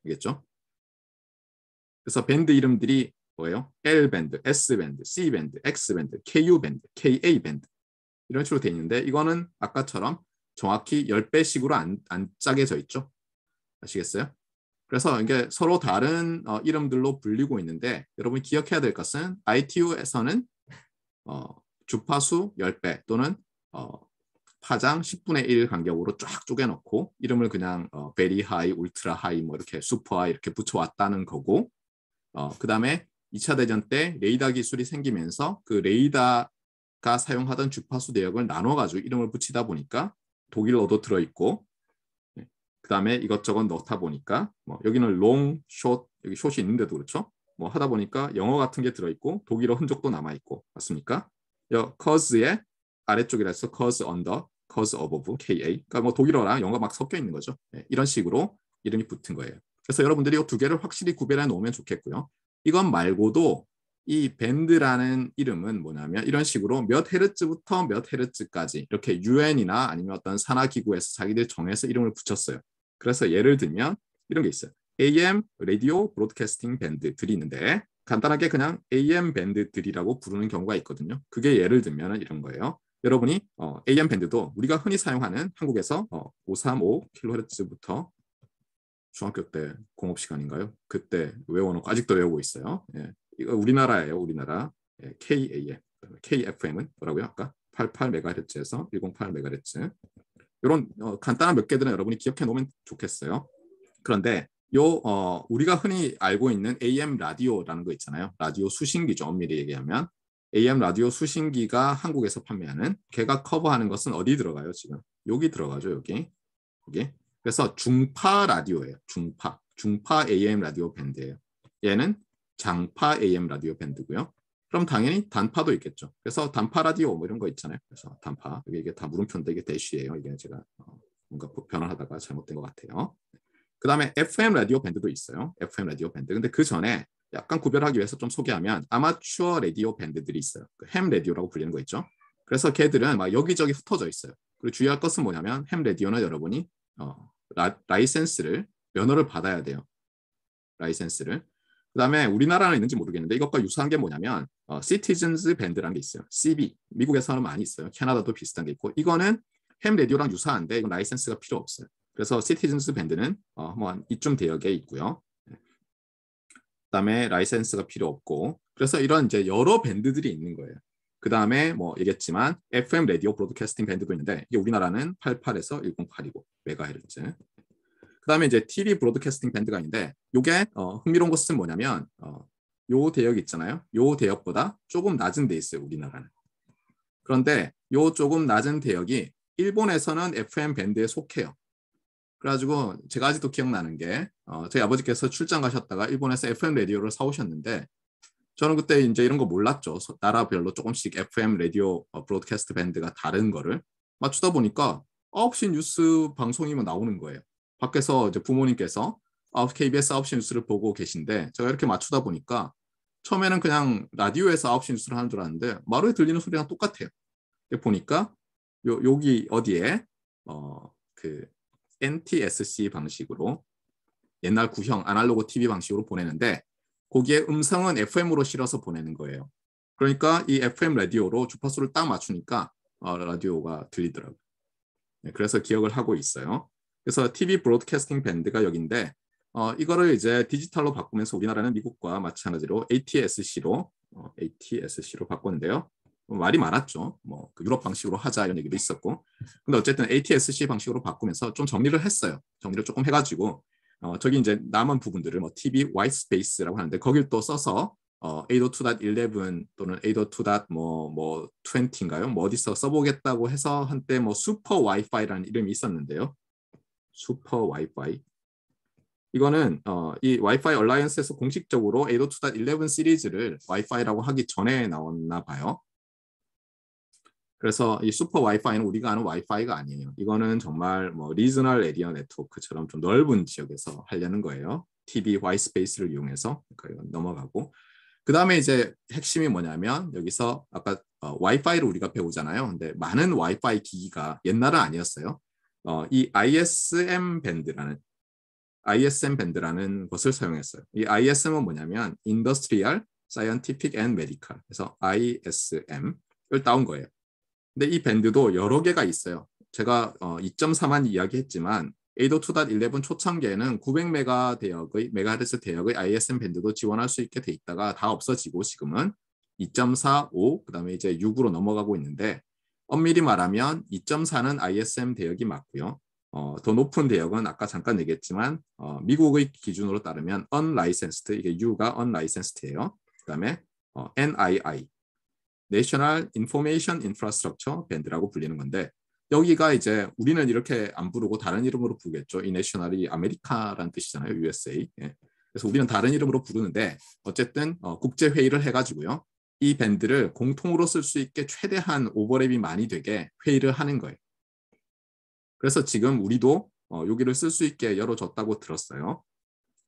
알겠죠? 그래서 밴드 이름들이 뭐예요? L밴드, S밴드, C밴드, X밴드, KU밴드, KA밴드 이런 식으로 되어 있는데 이거는 아까처럼 정확히 10배씩으로 안 짜게져 있죠. 아시겠어요? 그래서 이게 서로 다른 이름들로 불리고 있는데 여러분이 기억해야 될 것은 ITU에서는 주파수 10배 또는 파장 10분의 1 간격으로 쫙 쪼개놓고 이름을 그냥 very high, ultra high 뭐 이렇게 super high 이렇게 붙여왔다는 거고 그 다음에 2차 대전 때 레이더 기술이 생기면서 그 레이더가 사용하던 주파수 대역을 나눠가지고 이름을 붙이다 보니까 독일어도 들어있고 그 다음에 이것저것 넣다 보니까 뭐 여기는 long, short, 여기 short이 있는데도 그렇죠. 뭐 하다 보니까 영어 같은 게 들어있고 독일어 흔적도 남아있고 맞습니까? cause의 아래쪽이라 해서 cause under, cause above, KA. 그러니까 뭐 독일어랑 영어가 막 섞여 있는 거죠. 네, 이런 식으로 이름이 붙은 거예요. 그래서 여러분들이 이 두 개를 확실히 구별해 놓으면 좋겠고요. 이건 말고도 이 밴드라는 이름은 뭐냐면 이런 식으로 몇 헤르츠부터 몇 헤르츠까지 이렇게 UN이나 아니면 어떤 산하기구에서 자기들 정해서 이름을 붙였어요. 그래서 예를 들면 이런 게 있어요. AM 라디오 브로드캐스팅 밴드들이 있는데 간단하게 그냥 AM 밴드들이라고 부르는 경우가 있거든요. 그게 예를 들면 이런 거예요. 여러분이 AM 밴드도 우리가 흔히 사용하는 한국에서 535kHz부터 중학교 때 공업 시간인가요? 그때 외워놓고 아직도 외우고 있어요. 예. 이거 우리나라예요. 우리나라. 예. KAM. KFM은 뭐라고요? 아까 88MHz에서 108MHz. 이런 간단한 몇 개들은 여러분이 기억해 놓으면 좋겠어요. 그런데 우리가 흔히 알고 있는 AM 라디오라는 거 있잖아요. 라디오 수신기죠. 엄밀히 얘기하면. AM 라디오 수신기가 한국에서 판매하는 걔가 커버하는 것은 어디 들어가요? 지금 여기 들어가죠. 여기. 그래서 중파 라디오예요. 중파 AM 라디오 밴드예요. 얘는 장파 AM 라디오 밴드고요. 그럼 당연히 단파도 있겠죠. 그래서 단파 라디오 뭐 이런 거 있잖아요. 그래서 단파 이게 다 물음표인데 이게 대시예요. 이게 제가 뭔가 변환하다가 잘못된 것 같아요. 그 다음에 FM 라디오 밴드도 있어요. FM 라디오 밴드. 근데 그 전에 약간 구별하기 위해서 좀 소개하면 아마추어 라디오 밴드들이 있어요. 햄 라디오라고 불리는 거 있죠. 그래서 걔들은 막 여기저기 흩어져 있어요. 그리고 주의할 것은 뭐냐면 햄 라디오는 여러분이 라이센스를 면허를 받아야 돼요. 라이센스를. 그 다음에 우리나라는 있는지 모르겠는데 이것과 유사한 게 뭐냐면 시티즌스 밴드라는 게 있어요. CB. 미국에서는 많이 있어요. 캐나다도 비슷한 게 있고 이거는 햄 라디오랑 유사한데 이건 라이센스가 필요 없어요. 그래서 시티즌스 밴드는 뭐 이쯤 대역에 있고요. 그다음에 라이센스가 필요 없고 그래서 이런 이제 여러 밴드들이 있는 거예요. 그다음에 뭐 얘기했지만 FM 라디오 브로드캐스팅 밴드도 있는데 이게 우리나라는 88에서 108이고 메가헤르츠. 그다음에 이제 TV 브로드캐스팅 밴드가 있는데 이게 흥미로운 것은 뭐냐면 요 대역 있잖아요. 요 대역보다 조금 낮은 데 있어요. 우리나라는. 그런데 요 조금 낮은 대역이 일본에서는 FM 밴드에 속해요. 그래가지고 제가 아직도 기억나는 게 저희 아버지께서 출장 가셨다가 일본에서 FM 라디오를 사오셨는데 저는 그때 이제 이런 거 몰랐죠. 나라별로 조금씩 FM 라디오 브로드캐스트 밴드가 다른 거를 맞추다 보니까 9시 뉴스 방송이면 나오는 거예요. 밖에서 이제 부모님께서 KBS 9시 뉴스를 보고 계신데 제가 이렇게 맞추다 보니까 처음에는 그냥 라디오에서 9시 뉴스를 하는 줄 알았는데 마루에 들리는 소리랑 똑같아요. 보니까 여기 어디에 그 NTSC 방식으로 옛날 구형 아날로그 TV 방식으로 보내는데 거기에 음성은 FM으로 실어서 보내는 거예요. 그러니까 이 FM 라디오로 주파수를 딱 맞추니까 라디오가 들리더라고요. 네, 그래서 기억을 하고 있어요. 그래서 TV 브로드캐스팅 밴드가 여기인데 이거를 이제 디지털로 바꾸면서 우리나라는 미국과 마찬가지로 ATSC로 바꿨는데요. 말이 많았죠. 그 유럽 방식으로 하자 이런 얘기도 있었고. 근데 어쨌든 ATSC 방식으로 바꾸면서 좀 정리를 했어요. 정리를 조금 해가지고 저기 이제 남은 부분들을 TV white space라고 하는데 거길 또 써서 802.11 또는 802.20인가요? 어디서 써보겠다고 해서 한때 슈퍼 와이파이라는 이름이 있었는데요. 슈퍼 와이파이. 이거는 이 와이파이 얼라이언스에서 공식적으로 802.11 시리즈를 와이파이라고 하기 전에 나왔나 봐요. 그래서 이 슈퍼 와이파이는 우리가 아는 와이파이가 아니에요. 이거는 정말 리저널 에리어 네트워크처럼 좀 넓은 지역에서 하려는 거예요. TV 화이트스페이스를 이용해서 넘어가고 그 다음에 이제 핵심이 뭐냐면 여기서 아까 와이파이를 우리가 배우잖아요. 근데 많은 와이파이 기기가 옛날은 아니었어요. 이 ISM 밴드라는 것을 사용했어요. 이 ISM은 뭐냐면 Industrial, Scientific and Medical. 그래서 ISM을 따온 거예요. 근데 이 밴드도 여러 개가 있어요. 제가 2.4만 이야기했지만 802.11 초창기에는 900메가헤르츠 대역의 ISM 밴드도 지원할 수 있게 돼 있다가 다 없어지고 지금은 2.45 그다음에 이제 6으로 넘어가고 있는데 엄밀히 말하면 2.4는 ISM 대역이 맞고요. 더 높은 대역은 아까 잠깐 얘기했지만 미국의 기준으로 따르면 unlicensed 이게 U가 unlicensed예요. 그다음에 NII National Information Infrastructure 밴드라고 불리는 건데 여기가 이제 우리는 이렇게 안 부르고 다른 이름으로 부르겠죠. 이 national이 아메리카라는 뜻이잖아요. USA. 예. 그래서 우리는 다른 이름으로 부르는데 어쨌든 국제회의를 해가지고요. 이 밴드를 공통으로 쓸 수 있게 최대한 오버랩이 많이 되게 회의를 하는 거예요. 그래서 지금 우리도 여기를 쓸 수 있게 열어줬다고 들었어요.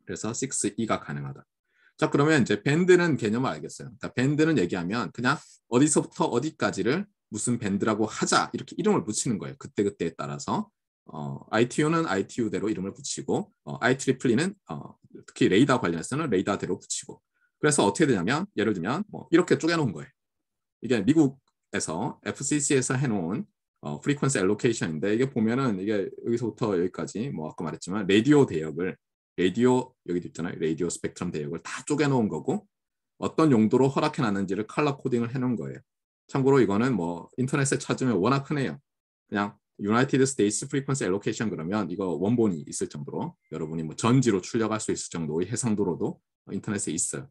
그래서 6E가 가능하다. 자, 그러면 이제 밴드는 개념을 알겠어요. 그러니까 밴드는 얘기하면 그냥 어디서부터 어디까지를 무슨 밴드라고 하자 이렇게 이름을 붙이는 거예요. 그때그때에 따라서 ITU는 ITU대로 이름을 붙이고 IEEE는 특히 레이더 관련해서는 레이더대로 붙이고 그래서 어떻게 되냐면 예를 들면 이렇게 쪼개놓은 거예요. 이게 미국에서 FCC에서 해놓은 frequency allocation인데 이게 보면은 이게 여기서부터 여기까지 아까 말했지만 라디오 대역을 라디오 여기도 있잖아요. 라디오 스펙트럼 대역을 다 쪼개놓은 거고 어떤 용도로 허락해놨는지를 컬러 코딩을 해놓은 거예요. 참고로 이거는 인터넷에 찾으면 워낙 흔해요. 그냥 United States Frequency Allocation 그러면 이거 원본이 있을 정도로 여러분이 전지로 출력할 수 있을 정도의 해상도로도 인터넷에 있어요.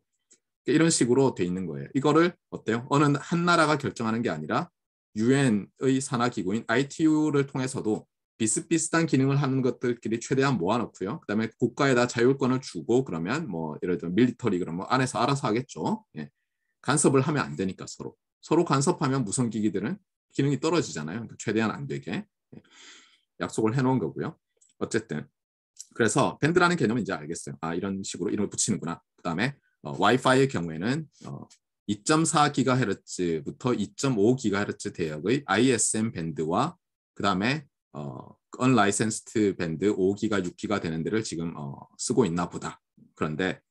이런 식으로 돼 있는 거예요. 이거를 어때요? 어느 한 나라가 결정하는 게 아니라 UN의 산하기구인 ITU를 통해서도 비슷비슷한 기능을 하는 것들끼리 최대한 모아놓고요. 그다음에 국가에다 자율권을 주고 그러면 예를 들면 밀리터리 그러면 안에서 알아서 하겠죠. 예. 간섭을 하면 안 되니까 서로 간섭하면 무선 기기들은 기능이 떨어지잖아요. 최대한 안 되게 약속을 해놓은 거고요. 어쨌든 그래서 밴드라는 개념은 이제 알겠어요. 이런 식으로 이름을 붙이는구나. 그다음에 와이파이의 경우에는 2.4GHz부터 2.5GHz 대역의 ISM 밴드와 그다음에 unlicensed 밴드 5기가 6기가 되는 데를 지금 쓰고 있나 보다. 그런데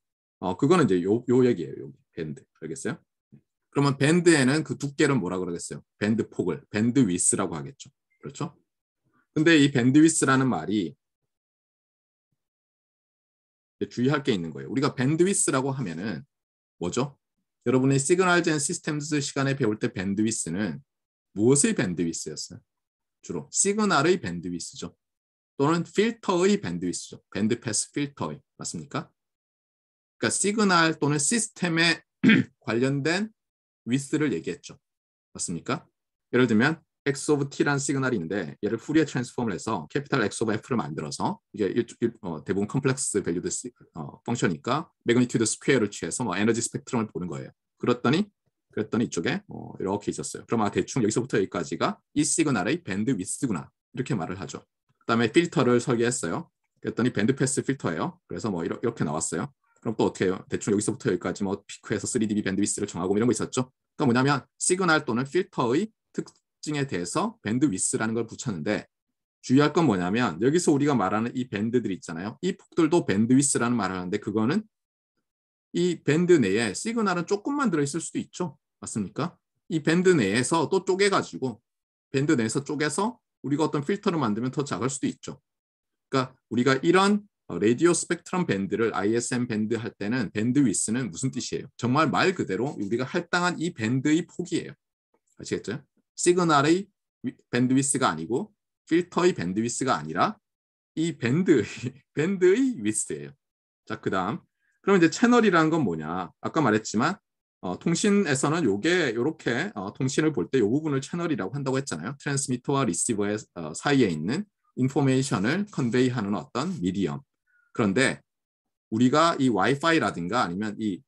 그거는 이제 요 얘기예요. 요 밴드. 알겠어요? 그러면 밴드에는 그 두께를 뭐라 그러겠어요? 밴드 폭을 밴드 위스라고 하겠죠. 그렇죠? 근데 이 밴드 위스라는 말이 주의할 게 있는 거예요. 우리가 밴드 위스라고 하면은 뭐죠? 여러분의 시그널 젠 시스템즈 시간에 배울 때 밴드 위스는 무엇의 밴드 위스였어요? 주로 시그널의 밴드 위스죠. 또는 필터의 밴드 위스죠. 밴드 패스 필터의. 맞습니까? 그러니까 시그널 또는 시스템에 관련된 위스를 얘기했죠. 맞습니까? 예를 들면 X of T라는 시그널이 있는데 얘를 푸리어 트랜스폼을 해서 캐피탈 X of F를 만들어서 이게 대부분 컴플렉스 밸류드 펑션이니까 매그니튜드 스퀘어를 취해서 에너지 스펙트럼을 보는 거예요. 그랬더니 이쪽에 이렇게 있었어요. 그럼 대충 여기서부터 여기까지가 이 시그널의 밴드 위스구나. 이렇게 말을 하죠. 그다음에 필터를 설계했어요. 그랬더니 밴드 패스 필터예요. 그래서 뭐 이렇게 나왔어요. 그럼 또 어떻게 해요? 대충 여기서부터 여기까지 뭐 피크해서 3dB 밴드위스를 정하고 이런 거 있었죠. 그러니까 뭐냐면 시그널 또는 필터의 특징에 대해서 밴드위스라는 걸 붙였는데 주의할 건 뭐냐면 여기서 우리가 말하는 이 밴드들 있잖아요. 이 폭들도 밴드위스라는 말을 하는데 그거는 이 밴드 내에 시그널은 조금만 들어있을 수도 있죠. 맞습니까? 이 밴드 내에서 또 쪼개가지고 밴드 내에서 쪼개서 우리가 어떤 필터를 만들면 더 작을 수도 있죠. 그러니까 우리가 이런 라디오 스펙트럼 밴드를 ISM 밴드 할 때는 밴드 위스는 무슨 뜻이에요? 정말 말 그대로 우리가 할당한 이 밴드의 폭이에요. 아시겠죠? 시그널의 밴드 위스가 아니고 필터의 밴드 위스가 아니라 이 밴드의 위스예요. 자, 그다음 그럼 이제 채널이라는 건 뭐냐? 아까 말했지만 통신에서는 요게 요렇게 통신을 볼 때 이 부분을 채널이라고 한다고 했잖아요. 트랜스미터와 리시버의 사이에 있는 인포메이션을 컨베이하는 어떤 미디엄. 그런데 우리가 이 와이파이라든가 아니면 이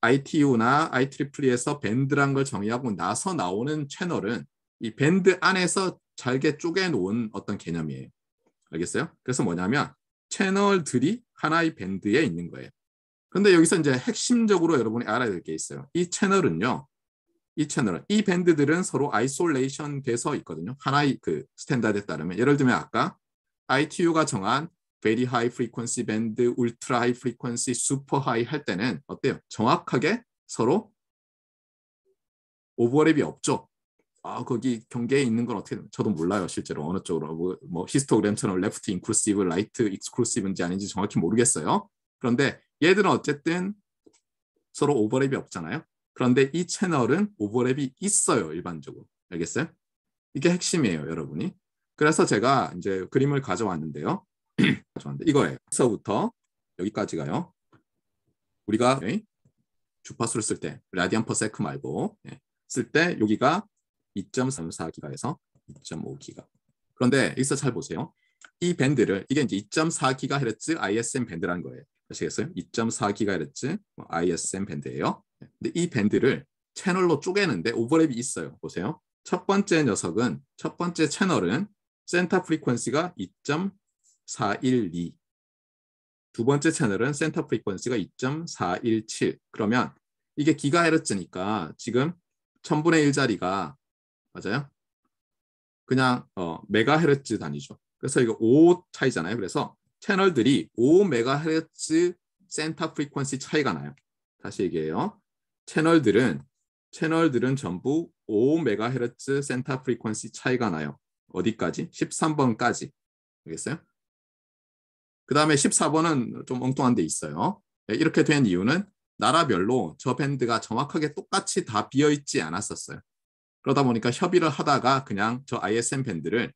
ITU나 IEEE에서 밴드란 걸 정의하고 나서 나오는 채널은 이 밴드 안에서 잘게 쪼개놓은 어떤 개념이에요. 알겠어요? 그래서 뭐냐면 채널들이 하나의 밴드에 있는 거예요. 그런데 여기서 이제 핵심적으로 여러분이 알아야 될 게 있어요. 이 채널은 이 밴드들은 서로 아이솔레이션 돼서 있거든요. 하나의 그 스탠다드에 따르면 예를 들면 아까 ITU가 정한 Very High Frequency Band, Ultra High Frequency, Super High 할 때는 어때요? 정확하게 서로 오버랩이 없죠. 거기 경계에 있는 건 어떻게 저도 몰라요. 실제로 어느 쪽으로 뭐 히스토그램처럼 레프트 인클루시브, 라이트 익스클루시브인지 아닌지 정확히 모르겠어요. 그런데 얘들은 어쨌든 서로 오버랩이 없잖아요. 그런데 이 채널은 오버랩이 있어요. 일반적으로. 알겠어요? 이게 핵심이에요. 여러분이. 그래서 제가 이제 그림을 가져왔는데요. 이거예요. 여기서부터 여기까지가요. 우리가 주파수를 쓸 때 라디안 퍼 세크 말고 쓸 때 여기가 2.34기가에서 2.5기가. 그런데 여기서 잘 보세요. 이 밴드를 이게 이제 2.4GHz ISM 밴드라는 거예요. 아시겠어요? 2.4GHz ISM 밴드예요. 근데 이 밴드를 채널로 쪼개는데 오버랩이 있어요. 보세요. 첫 번째 채널은 센터 프리퀀시가 2.412. 두 번째 채널은 센터 프리퀀시가 2.417. 그러면 이게 기가헤르츠니까 지금 1000분의 1짜리가 맞아요? 그냥 메가헤르츠 단위죠. 그래서 이거 5 차이잖아요. 그래서 채널들이 5메가헤르츠 센터 프리퀀시 차이가 나요. 다시 얘기해요. 채널들은 전부 5메가헤르츠 센터 프리퀀시 차이가 나요. 어디까지? 13번까지. 알겠어요? 그 다음에 14번은 좀 엉뚱한 데 있어요. 이렇게 된 이유는 나라별로 저 밴드가 정확하게 똑같이 다 비어있지 않았었어요. 그러다 보니까 협의를 하다가 그냥 저 ISM 밴드를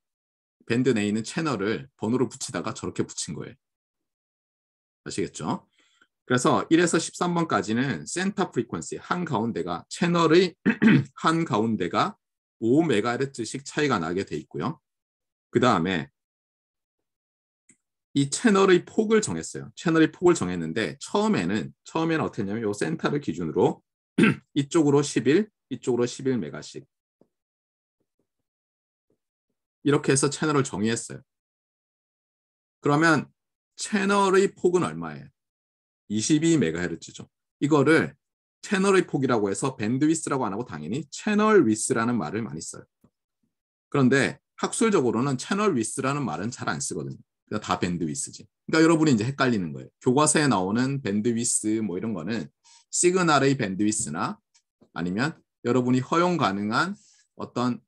밴드 내에 있는 채널을 번호를 붙이다가 저렇게 붙인 거예요. 아시겠죠? 그래서 1에서 13번까지는 센터 프리퀀시 한가운데가 채널의 한가운데가 5메가헤르츠씩 차이가 나게 돼 있고요. 그 다음에 이 채널의 폭을 정했어요. 채널의 폭을 정했는데 처음에는 어떻게 했냐면 이 센터를 기준으로 이쪽으로 11, 이쪽으로 11메가씩 이렇게 해서 채널을 정의했어요. 그러면 채널의 폭은 얼마예요? 22MHz죠. 이거를 채널의 폭이라고 해서 밴드위스라고 안 하고 당연히 채널 위스라는 말을 많이 써요. 그런데 학술적으로는 채널 위스라는 말은 잘 안 쓰거든요. 그러니까 다 밴드위스지. 그러니까 여러분이 이제 헷갈리는 거예요. 교과서에 나오는 밴드위스 뭐 이런 거는 시그널의 밴드위스나 아니면 여러분이 허용 가능한 어떤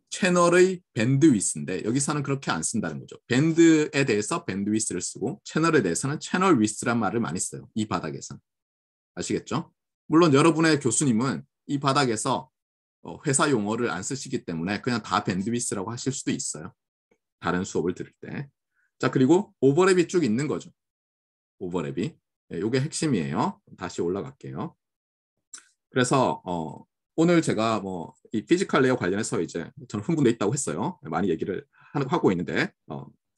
채널의 밴드위스인데 여기서는 그렇게 안 쓴다는 거죠. 밴드에 대해서 밴드위스를 쓰고 채널에 대해서는 채널 위스란 말을 많이 써요. 이 바닥에서는. 아시겠죠? 물론 여러분의 교수님은 이 바닥에서 회사 용어를 안 쓰시기 때문에 그냥 다 밴드위스라고 하실 수도 있어요. 다른 수업을 들을 때. 자, 그리고 오버랩이 쭉 있는 거죠. 오버랩이. 이게 핵심이에요. 다시 올라갈게요. 그래서 오늘 제가 뭐 이 피지컬 레이어 관련해서 이제 저는 흥분돼 있다고 했어요. 많이 얘기를 하고 있는데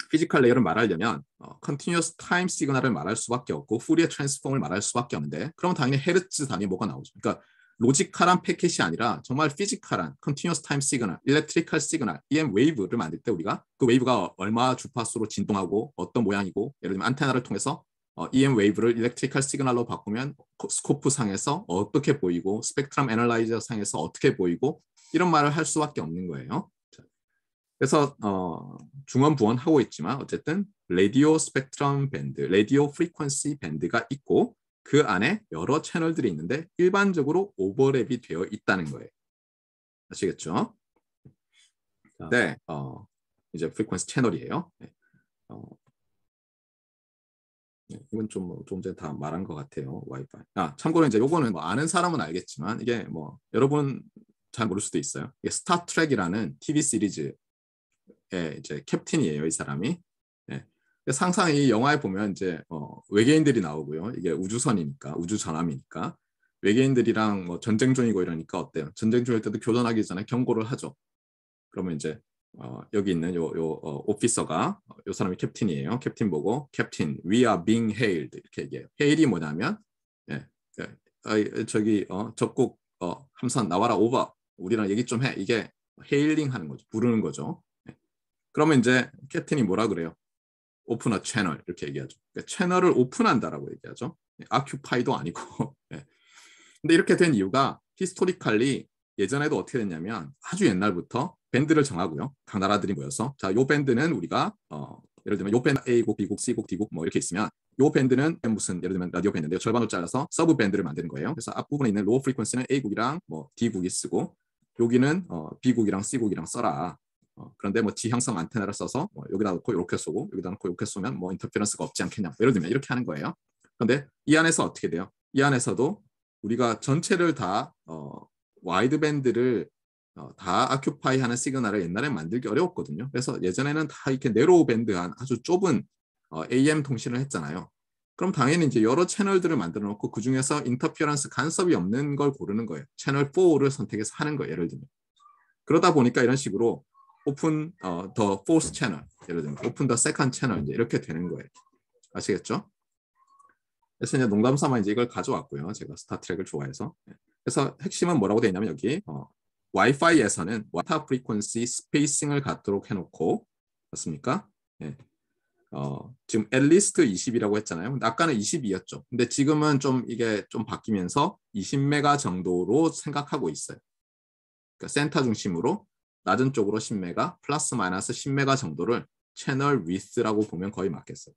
피지컬 레이어를 말하려면 continuous time 시그널을 말할 수밖에 없고 푸리어 트랜스폼을 말할 수밖에 없는데 그러면 당연히 헤르츠 단위 뭐가 나오죠. 그러니까 로지컬한 패킷이 아니라 정말 피지컬한 컨티뉴어스 타임 시그널, 일렉트리컬 시그널, EM 웨이브를 만들 때 우리가 그 웨이브가 얼마 주파수로 진동하고 어떤 모양이고 예를 들면 안테나를 통해서 EM 웨이브를 일렉트리컬 시그널로 바꾸면 스코프 상에서 어떻게 보이고 스펙트럼 애널라이저 상에서 어떻게 보이고 이런 말을 할 수밖에 없는 거예요. 그래서 중언부언 하고 있지만 어쨌든 라디오 스펙트럼 밴드, 라디오 프리퀀시 밴드가 있고 그 안에 여러 채널들이 있는데 일반적으로 오버랩이 되어 있다는 거예요. 아시겠죠? 네, 이제 프리퀀시 채널이에요. 네, 이건 좀 전에 다 말한 것 같아요. 와이파이. 참고로 이제 요거는 뭐 아는 사람은 알겠지만 이게 뭐 여러분 잘 모를 수도 있어요. 이게 스타트랙이라는 TV 시리즈의 이제 캡틴이에요, 이 사람이. 네. 항상 이 영화에 보면 이제 외계인들이 나오고요. 이게 우주선이니까, 우주 전함이니까 외계인들이랑 뭐 전쟁 중이고 이러니까 어때요? 전쟁 중일 때도 교전하기 전에 경고를 하죠. 그러면 이제 여기 있는 요 오피서가 요 사람이 캡틴이에요. 캡틴 보고 캡틴, we are being hailed 이렇게 얘기해요. 헤일이 뭐냐면 저기 적국 함선 나와라 오버 우리랑 얘기 좀 해. 이게 헤일링 하는 거죠. 부르는 거죠. 그러면 이제 캡틴이 뭐라 그래요? 오픈 어 채널 이렇게 얘기하죠. 그러니까 채널을 오픈한다라고 얘기하죠. 아큐파이도 아니고. 근데 이렇게 된 이유가 히스토리컬리 예전에도 어떻게 됐냐면 아주 옛날부터 밴드를 정하고요. 각 나라들이 모여서 자, 요 밴드는 우리가 예를 들면 요 밴드 A곡, B곡, C곡, D곡 뭐 이렇게 있으면 요 밴드는 무슨 예를 들면 라디오 밴드인데요. 절반으로 잘라서 서브 밴드를 만드는 거예요. 그래서 앞부분에 있는 로우 프리퀀시는 A곡이랑 뭐 D곡이 쓰고 여기는 B곡이랑 C곡이랑 써라. 그런데 뭐 지향성 안테나를 써서 뭐 여기다 놓고 이렇게 쏘고 여기다 놓고 이렇게 쏘면 뭐 인터페런스가 없지 않겠냐. 예를 들면 이렇게 하는 거예요. 그런데 이 안에서 어떻게 돼요? 이 안에서도 우리가 전체를 다 와이드 밴드를 다 아큐파이 하는 시그널을 옛날에 만들기 어려웠거든요. 그래서 예전에는 다 이렇게 네로우 밴드한 아주 좁은 AM 통신을 했잖아요. 그럼 당연히 이제 여러 채널들을 만들어 놓고 그 중에서 인터피어런스 간섭이 없는 걸 고르는 거예요. 채널 4를 선택해서 하는 거예요. 예를 들면. 그러다 보니까 이런 식으로 오픈 더 포스 채널, 예를 들면 오픈 더 세컨드 채널 이제 이렇게 되는 거예요. 아시겠죠? 그래서 이제 농담 삼아 이제 이걸 가져왔고요. 제가 스타트랙을 좋아해서. 그래서 핵심은 뭐라고 되어 있냐면 여기 와이파이에서는 와타 프리퀀시 스페이싱을 갖도록 해놓고 맞습니까? 예. 지금 앨리스트 20이라고 했잖아요. 근데 아까는 22였죠. 근데 지금은 좀 이게 좀 바뀌면서 20메가 정도로 생각하고 있어요. 그러니까 센터 중심으로 낮은 쪽으로 10메가 플러스 마이너스 10메가 정도를 채널 위스라고 보면 거의 맞겠어요.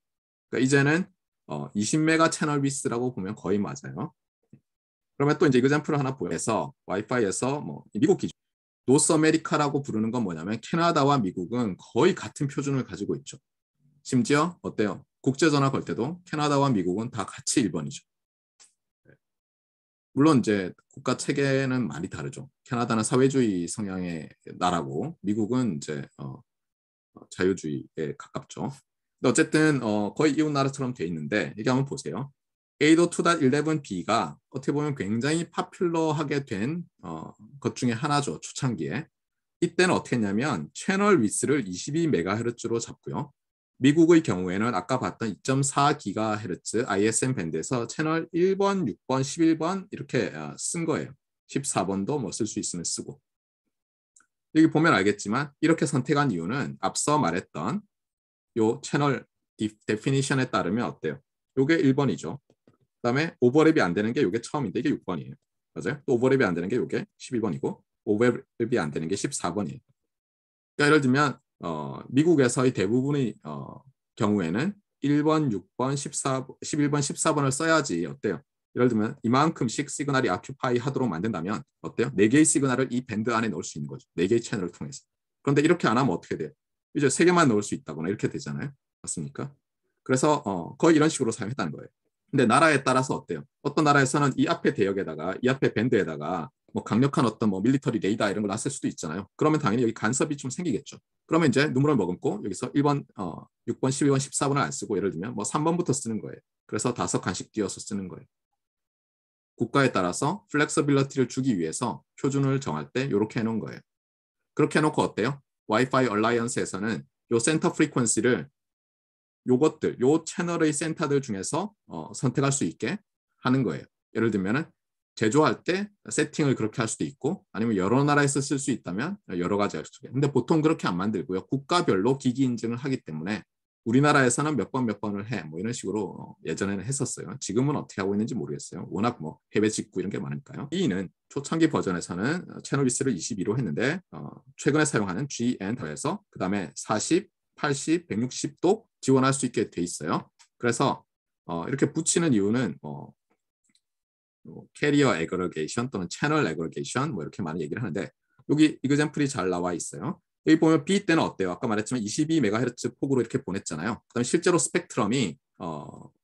그러니까 이제는 20메가 채널 위스라고 보면 거의 맞아요. 그러면 또 이제 이그젬플을 하나 보여서 와이파이에서 뭐 미국 기준 노스 아메리카라고 부르는 건 뭐냐면 캐나다와 미국은 거의 같은 표준을 가지고 있죠. 심지어 어때요? 국제전화 걸 때도 캐나다와 미국은 다 같이 1번이죠. 물론 이제 국가 체계는 많이 다르죠. 캐나다는 사회주의 성향의 나라고 미국은 이제 자유주의에 가깝죠. 근데 어쨌든 거의 이웃 나라처럼 돼 있는데 이게 한번 보세요. 802.11b가 어떻게 보면 굉장히 파퓰러하게 된 것 중에 하나죠. 초창기에. 이때는 어떻게 했냐면 채널 위스를 22MHz로 잡고요. 미국의 경우에는 아까 봤던 2.4GHz ISM 밴드에서 채널 1번, 6번, 11번 이렇게 쓴 거예요. 14번도 뭐 쓸 수 있으면 쓰고. 여기 보면 알겠지만 이렇게 선택한 이유는 앞서 말했던 요 채널 데피니션에 따르면 어때요? 요게 1번이죠. 그다음에 오버랩이 안 되는 게 요게 처음인데 이게 6번이에요. 맞아요? 또 오버랩이 안 되는 게 요게 11번이고 오버랩이 안 되는 게 14번이에요. 그러니까 예를 들면 미국에서의 대부분의 경우에는 1번, 6번, 11번, 14번을 써야지 어때요? 예를 들면 이만큼씩 시그널이 아큐파이 하도록 만든다면 어때요? 4개의 시그널을 이 밴드 안에 넣을 수 있는 거죠. 4개의 채널을 통해서. 그런데 이렇게 안 하면 어떻게 돼요? 이제 3개만 넣을 수 있다거나 이렇게 되잖아요. 맞습니까? 그래서 거의 이런 식으로 사용했다는 거예요. 근데 나라에 따라서 어때요? 어떤 나라에서는 이 앞에 대역에다가 이 앞에 밴드에다가 뭐 강력한 어떤 뭐 밀리터리 레이더 이런 걸 놨을 수도 있잖아요. 그러면 당연히 여기 간섭이 좀 생기겠죠. 그러면 이제 눈물을 머금고 여기서 1번, 6번, 12번, 14번을 안 쓰고 예를 들면 뭐 3번부터 쓰는 거예요. 그래서 5칸씩 띄어서 쓰는 거예요. 국가에 따라서 플렉서빌리티를 주기 위해서 표준을 정할 때 이렇게 해놓은 거예요. 그렇게 해놓고 어때요? 와이파이 얼라이언스에서는 요 센터 프리퀀시를 요것들, 요 채널의 센터들 중에서 선택할 수 있게 하는 거예요. 예를 들면은 제조할 때 세팅을 그렇게 할 수도 있고 아니면 여러 나라에서 쓸 수 있다면 여러 가지 할 수 있어요. 근데 보통 그렇게 안 만들고요. 국가별로 기기 인증을 하기 때문에 우리나라에서는 몇 번을 해. 뭐 이런 식으로 예전에는 했었어요. 지금은 어떻게 하고 있는지 모르겠어요. 워낙 뭐 해외 직구 이런 게 많으니까요. E는 초창기 버전에서는 채널 위스를 22로 했는데 최근에 사용하는 GN에서 그 다음에 40, 80, 160도 지원할 수 있게 돼 있어요. 그래서 이렇게 붙이는 이유는 캐리어 애그리게이션 또는 채널 애그리게이션 뭐 이렇게 많이 얘기를 하는데 여기 이그젬플이 잘 나와 있어요. 여기 보면 B 때는 어때요? 아까 말했지만 22MHz 폭으로 이렇게 보냈잖아요. 그다음에 실제로 스펙트럼이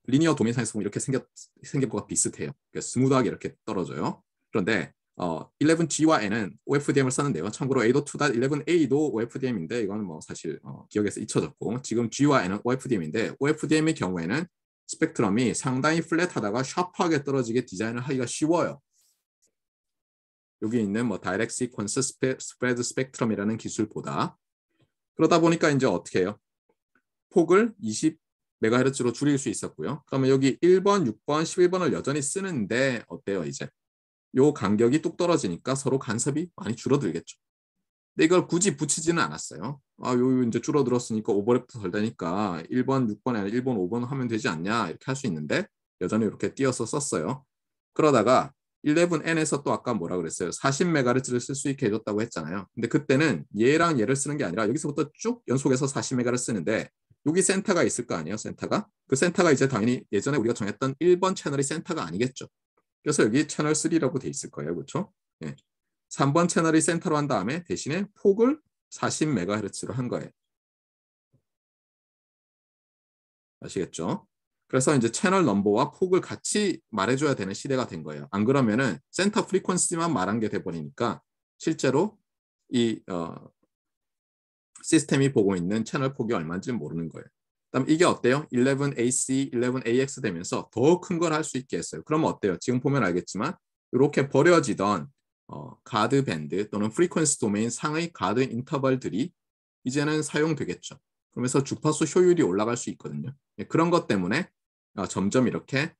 리니어 도메인상에서 보면 이렇게 생긴 것과 비슷해요. 그러니까 스무드하게 이렇게 떨어져요. 그런데 11G와 N은 OFDM을 썼는데요. 참고로 802.11a도 OFDM인데 이건 뭐 사실 기억에서 잊혀졌고 지금 G와 N은 OFDM인데 OFDM의 경우에는 스펙트럼이 상당히 플랫하다가 샤프하게 떨어지게 디자인을 하기가 쉬워요. 여기 있는 뭐 다이렉트 시퀀스 스프레드 스펙트럼이라는 기술보다. 그러다 보니까 이제 어떻게 해요? 폭을 20MHz로 줄일 수 있었고요. 그러면 여기 1번, 6번, 11번을 여전히 쓰는데 어때요 이제? 요 간격이 뚝 떨어지니까 서로 간섭이 많이 줄어들겠죠. 근데 이걸 굳이 붙이지는 않았어요. 요 이제 줄어들었으니까 오버랩도 덜 되니까 1번, 6번에 아니라 1번, 5번 하면 되지 않냐 이렇게 할 수 있는데 여전히 이렇게 띄어서 썼어요. 그러다가 11N에서 또 아까 뭐라 그랬어요? 40MHz를 쓸 수 있게 해줬다고 했잖아요. 근데 그때는 얘랑 얘를 쓰는 게 아니라 여기서부터 쭉 연속해서 40MHz 쓰는데 여기 센터가 있을 거 아니에요? 센터가. 그 센터가 이제 당연히 예전에 우리가 정했던 1번 채널이 센터가 아니겠죠. 그래서 여기 채널 3라고 돼 있을 거예요. 그렇죠? 예. 3번 채널이 센터로 한 다음에 대신에 폭을 40MHz로 한 거예요. 아시겠죠? 그래서 이제 채널 넘버와 폭을 같이 말해줘야 되는 시대가 된 거예요. 안 그러면은 센터 프리퀀시만 말한 게 돼버리니까 실제로 이 시스템이 보고 있는 채널 폭이 얼마인지 모르는 거예요. 그다음 이게 어때요? 11AC, 11AX 되면서 더 큰 걸 할 수 있게 했어요. 그러면 어때요? 지금 보면 알겠지만 이렇게 버려지던 가드 밴드 또는 프리퀀시 도메인 상의 가드 인터벌들이 이제는 사용되겠죠. 그러면서 주파수 효율이 올라갈 수 있거든요. 그런 것 때문에 점점 이렇게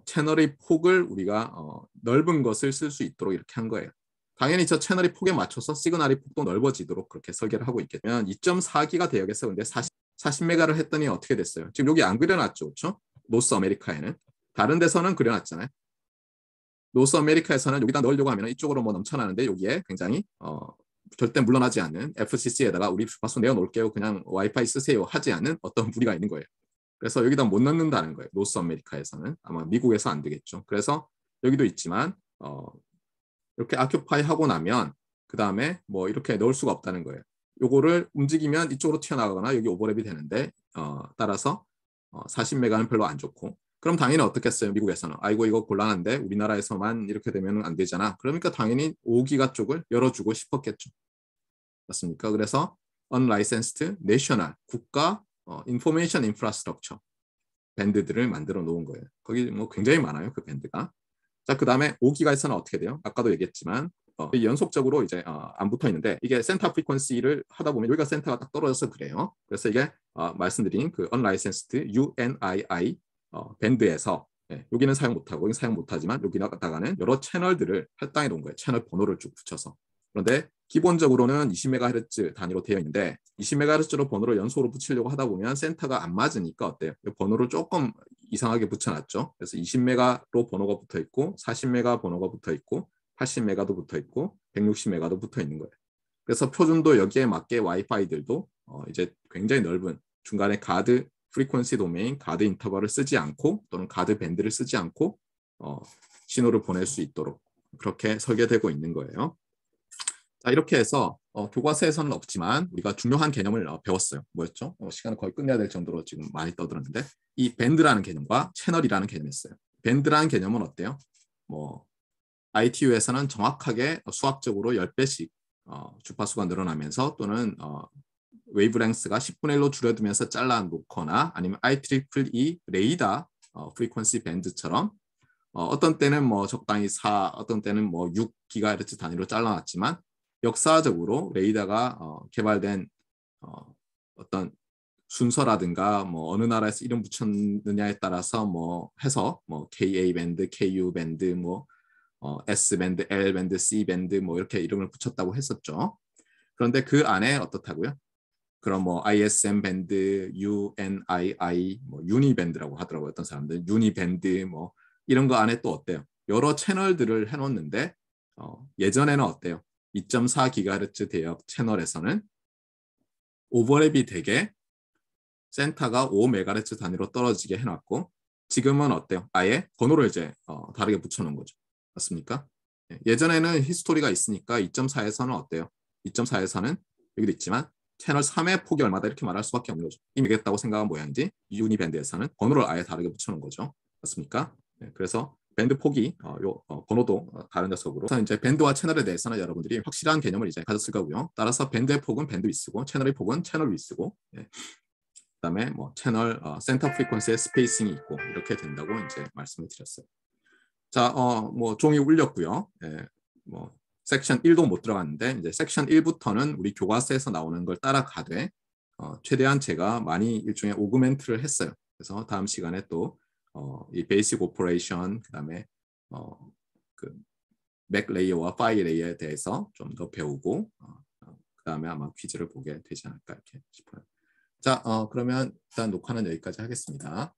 채널의 폭을 우리가 넓은 것을 쓸 수 있도록 이렇게 한 거예요. 당연히 저 채널의 폭에 맞춰서 시그널의 폭도 넓어지도록 그렇게 설계를 하고 있겠면 2.4기가 되겠어요. 근데 40메가를 했더니 어떻게 됐어요? 지금 여기 안 그려놨죠. 그렇죠? 노스 아메리카에는. 다른 데서는 그려놨잖아요. 노스 아메리카에서는 여기다 넣으려고 하면 이쪽으로 뭐 넘쳐나는데 여기에 굉장히 절대 물러나지 않는 FCC에다가 우리 주파수 내어놓을게요. 그냥 와이파이 쓰세요. 하지 않는 어떤 무리가 있는 거예요. 그래서 여기다 못 넣는다는 거예요. 노스 아메리카에서는. 아마 미국에서 안 되겠죠. 그래서 여기도 있지만 이렇게 아큐파이 하고 나면 그 다음에 뭐 이렇게 넣을 수가 없다는 거예요. 요거를 움직이면 이쪽으로 튀어나가거나 여기 오버랩이 되는데 따라서 40메가는 별로 안 좋고 그럼 당연히 어떻겠어요? 미국에서는 아이고 이거 곤란한데 우리나라에서만 이렇게 되면 안 되잖아. 그러니까 당연히 5기가 쪽을 열어주고 싶었겠죠. 맞습니까? 그래서 unlicensed national 국가 information infrastructure 밴드들을 만들어 놓은 거예요. 거기 뭐 굉장히 많아요. 그 밴드가. 자, 그 다음에 5기가에서는 어떻게 돼요? 아까도 얘기했지만 연속적으로 이제 안 붙어 있는데 이게 센터 프리퀀시를 하다 보면 여기가 센터가 딱 떨어져서 그래요. 그래서 이게 말씀드린 그 unlicensed UNII 밴드에서 여기는 사용 못하고 여기 사용 못하지만 여기다가는 여러 채널들을 할당해 놓은 거예요. 채널 번호를 쭉 붙여서. 그런데 기본적으로는 20MHz 단위로 되어 있는데 20MHz로 번호를 연속으로 붙이려고 하다 보면 센터가 안 맞으니까 어때요? 번호를 조금 이상하게 붙여놨죠. 그래서 20메가로 번호가 붙어 있고 40메가 번호가 붙어 있고 80메가도 붙어 있고 160메가도 붙어 있는 거예요. 그래서 표준도 여기에 맞게 와이파이들도 이제 굉장히 넓은 중간에 가드 프리퀀시 도메인, 가드 인터벌을 쓰지 않고 또는 가드 밴드를 쓰지 않고 신호를 보낼 수 있도록 그렇게 설계되고 있는 거예요. 자, 이렇게 해서 교과서에서는 없지만 우리가 중요한 개념을 배웠어요. 뭐였죠? 시간을 거의 끝내야 될 정도로 지금 많이 떠들었는데 이 밴드라는 개념과 채널이라는 개념이 있어요. 밴드라는 개념은 어때요? 뭐 ITU에서는 정확하게 수학적으로 10배씩 주파수가 늘어나면서 또는 웨이브랭스가 10분의 1로 줄어들면서 잘라 놓거나 아니면 IEEE 레이더 프리퀀시 밴드처럼 어떤 때는 뭐 적당히 4, 어떤 때는 뭐 6GHz 단위로 잘라놨지만 역사적으로 레이더가 개발된 어떤 순서라든가 뭐 어느 나라에서 이름 붙였느냐에 따라서 뭐 해서 뭐 KA 밴드, KU 밴드 뭐 S 밴드, L 밴드, C 밴드 뭐 이렇게 이름을 붙였다고 했었죠. 그런데 그 안에 어떻다고요? 그럼 뭐 ISM 밴드, UNII, 뭐 유니 밴드라고 하더라고요. 어떤 사람들 유니 밴드 뭐 이런 거 안에 또 어때요? 여러 채널들을 해놓는데 예전에는 어때요? 2.4GHz 대역 채널에서는 오버랩이 되게 센터가 5MHz 단위로 떨어지게 해놨고 지금은 어때요? 아예 번호를 이제 다르게 붙여놓은 거죠. 맞습니까? 예전에는 히스토리가 있으니까 2.4에서는 어때요? 2.4에서는 여기도 있지만 채널 3의 폭이 얼마다 이렇게 말할 수밖에 없는 거죠. 이미 알겠다고 생각한 모양이지 유니밴드에서는 번호를 아예 다르게 붙여놓은 거죠. 맞습니까? 그래서 밴드 폭이 번호도 다른 녀석으로 그래서 이제 밴드와 채널에 대해서는 여러분들이 확실한 개념을 이제 가졌을 거고요. 따라서 밴드의 폭은 밴드 위스고 채널의 폭은 채널 위스고 그다음에 뭐 채널 센터 프리퀀시의 스페이싱이 있고 이렇게 된다고 이제 말씀을 드렸어요. 자, 뭐 종이 울렸고요. 뭐 섹션 1도 못 들어갔는데 이제 섹션 1부터는 우리 교과서에서 나오는 걸 따라가되 최대한 제가 많이 일종의 오그멘트를 했어요. 그래서 다음 시간에 또 이 베이직 오퍼레이션 그다음에 그 맥 레이어와 파일 레이어에 대해서 좀 더 배우고 그다음에 아마 퀴즈를 보게 되지 않을까 이렇게 싶어요. 자, 그러면 일단 녹화는 여기까지 하겠습니다.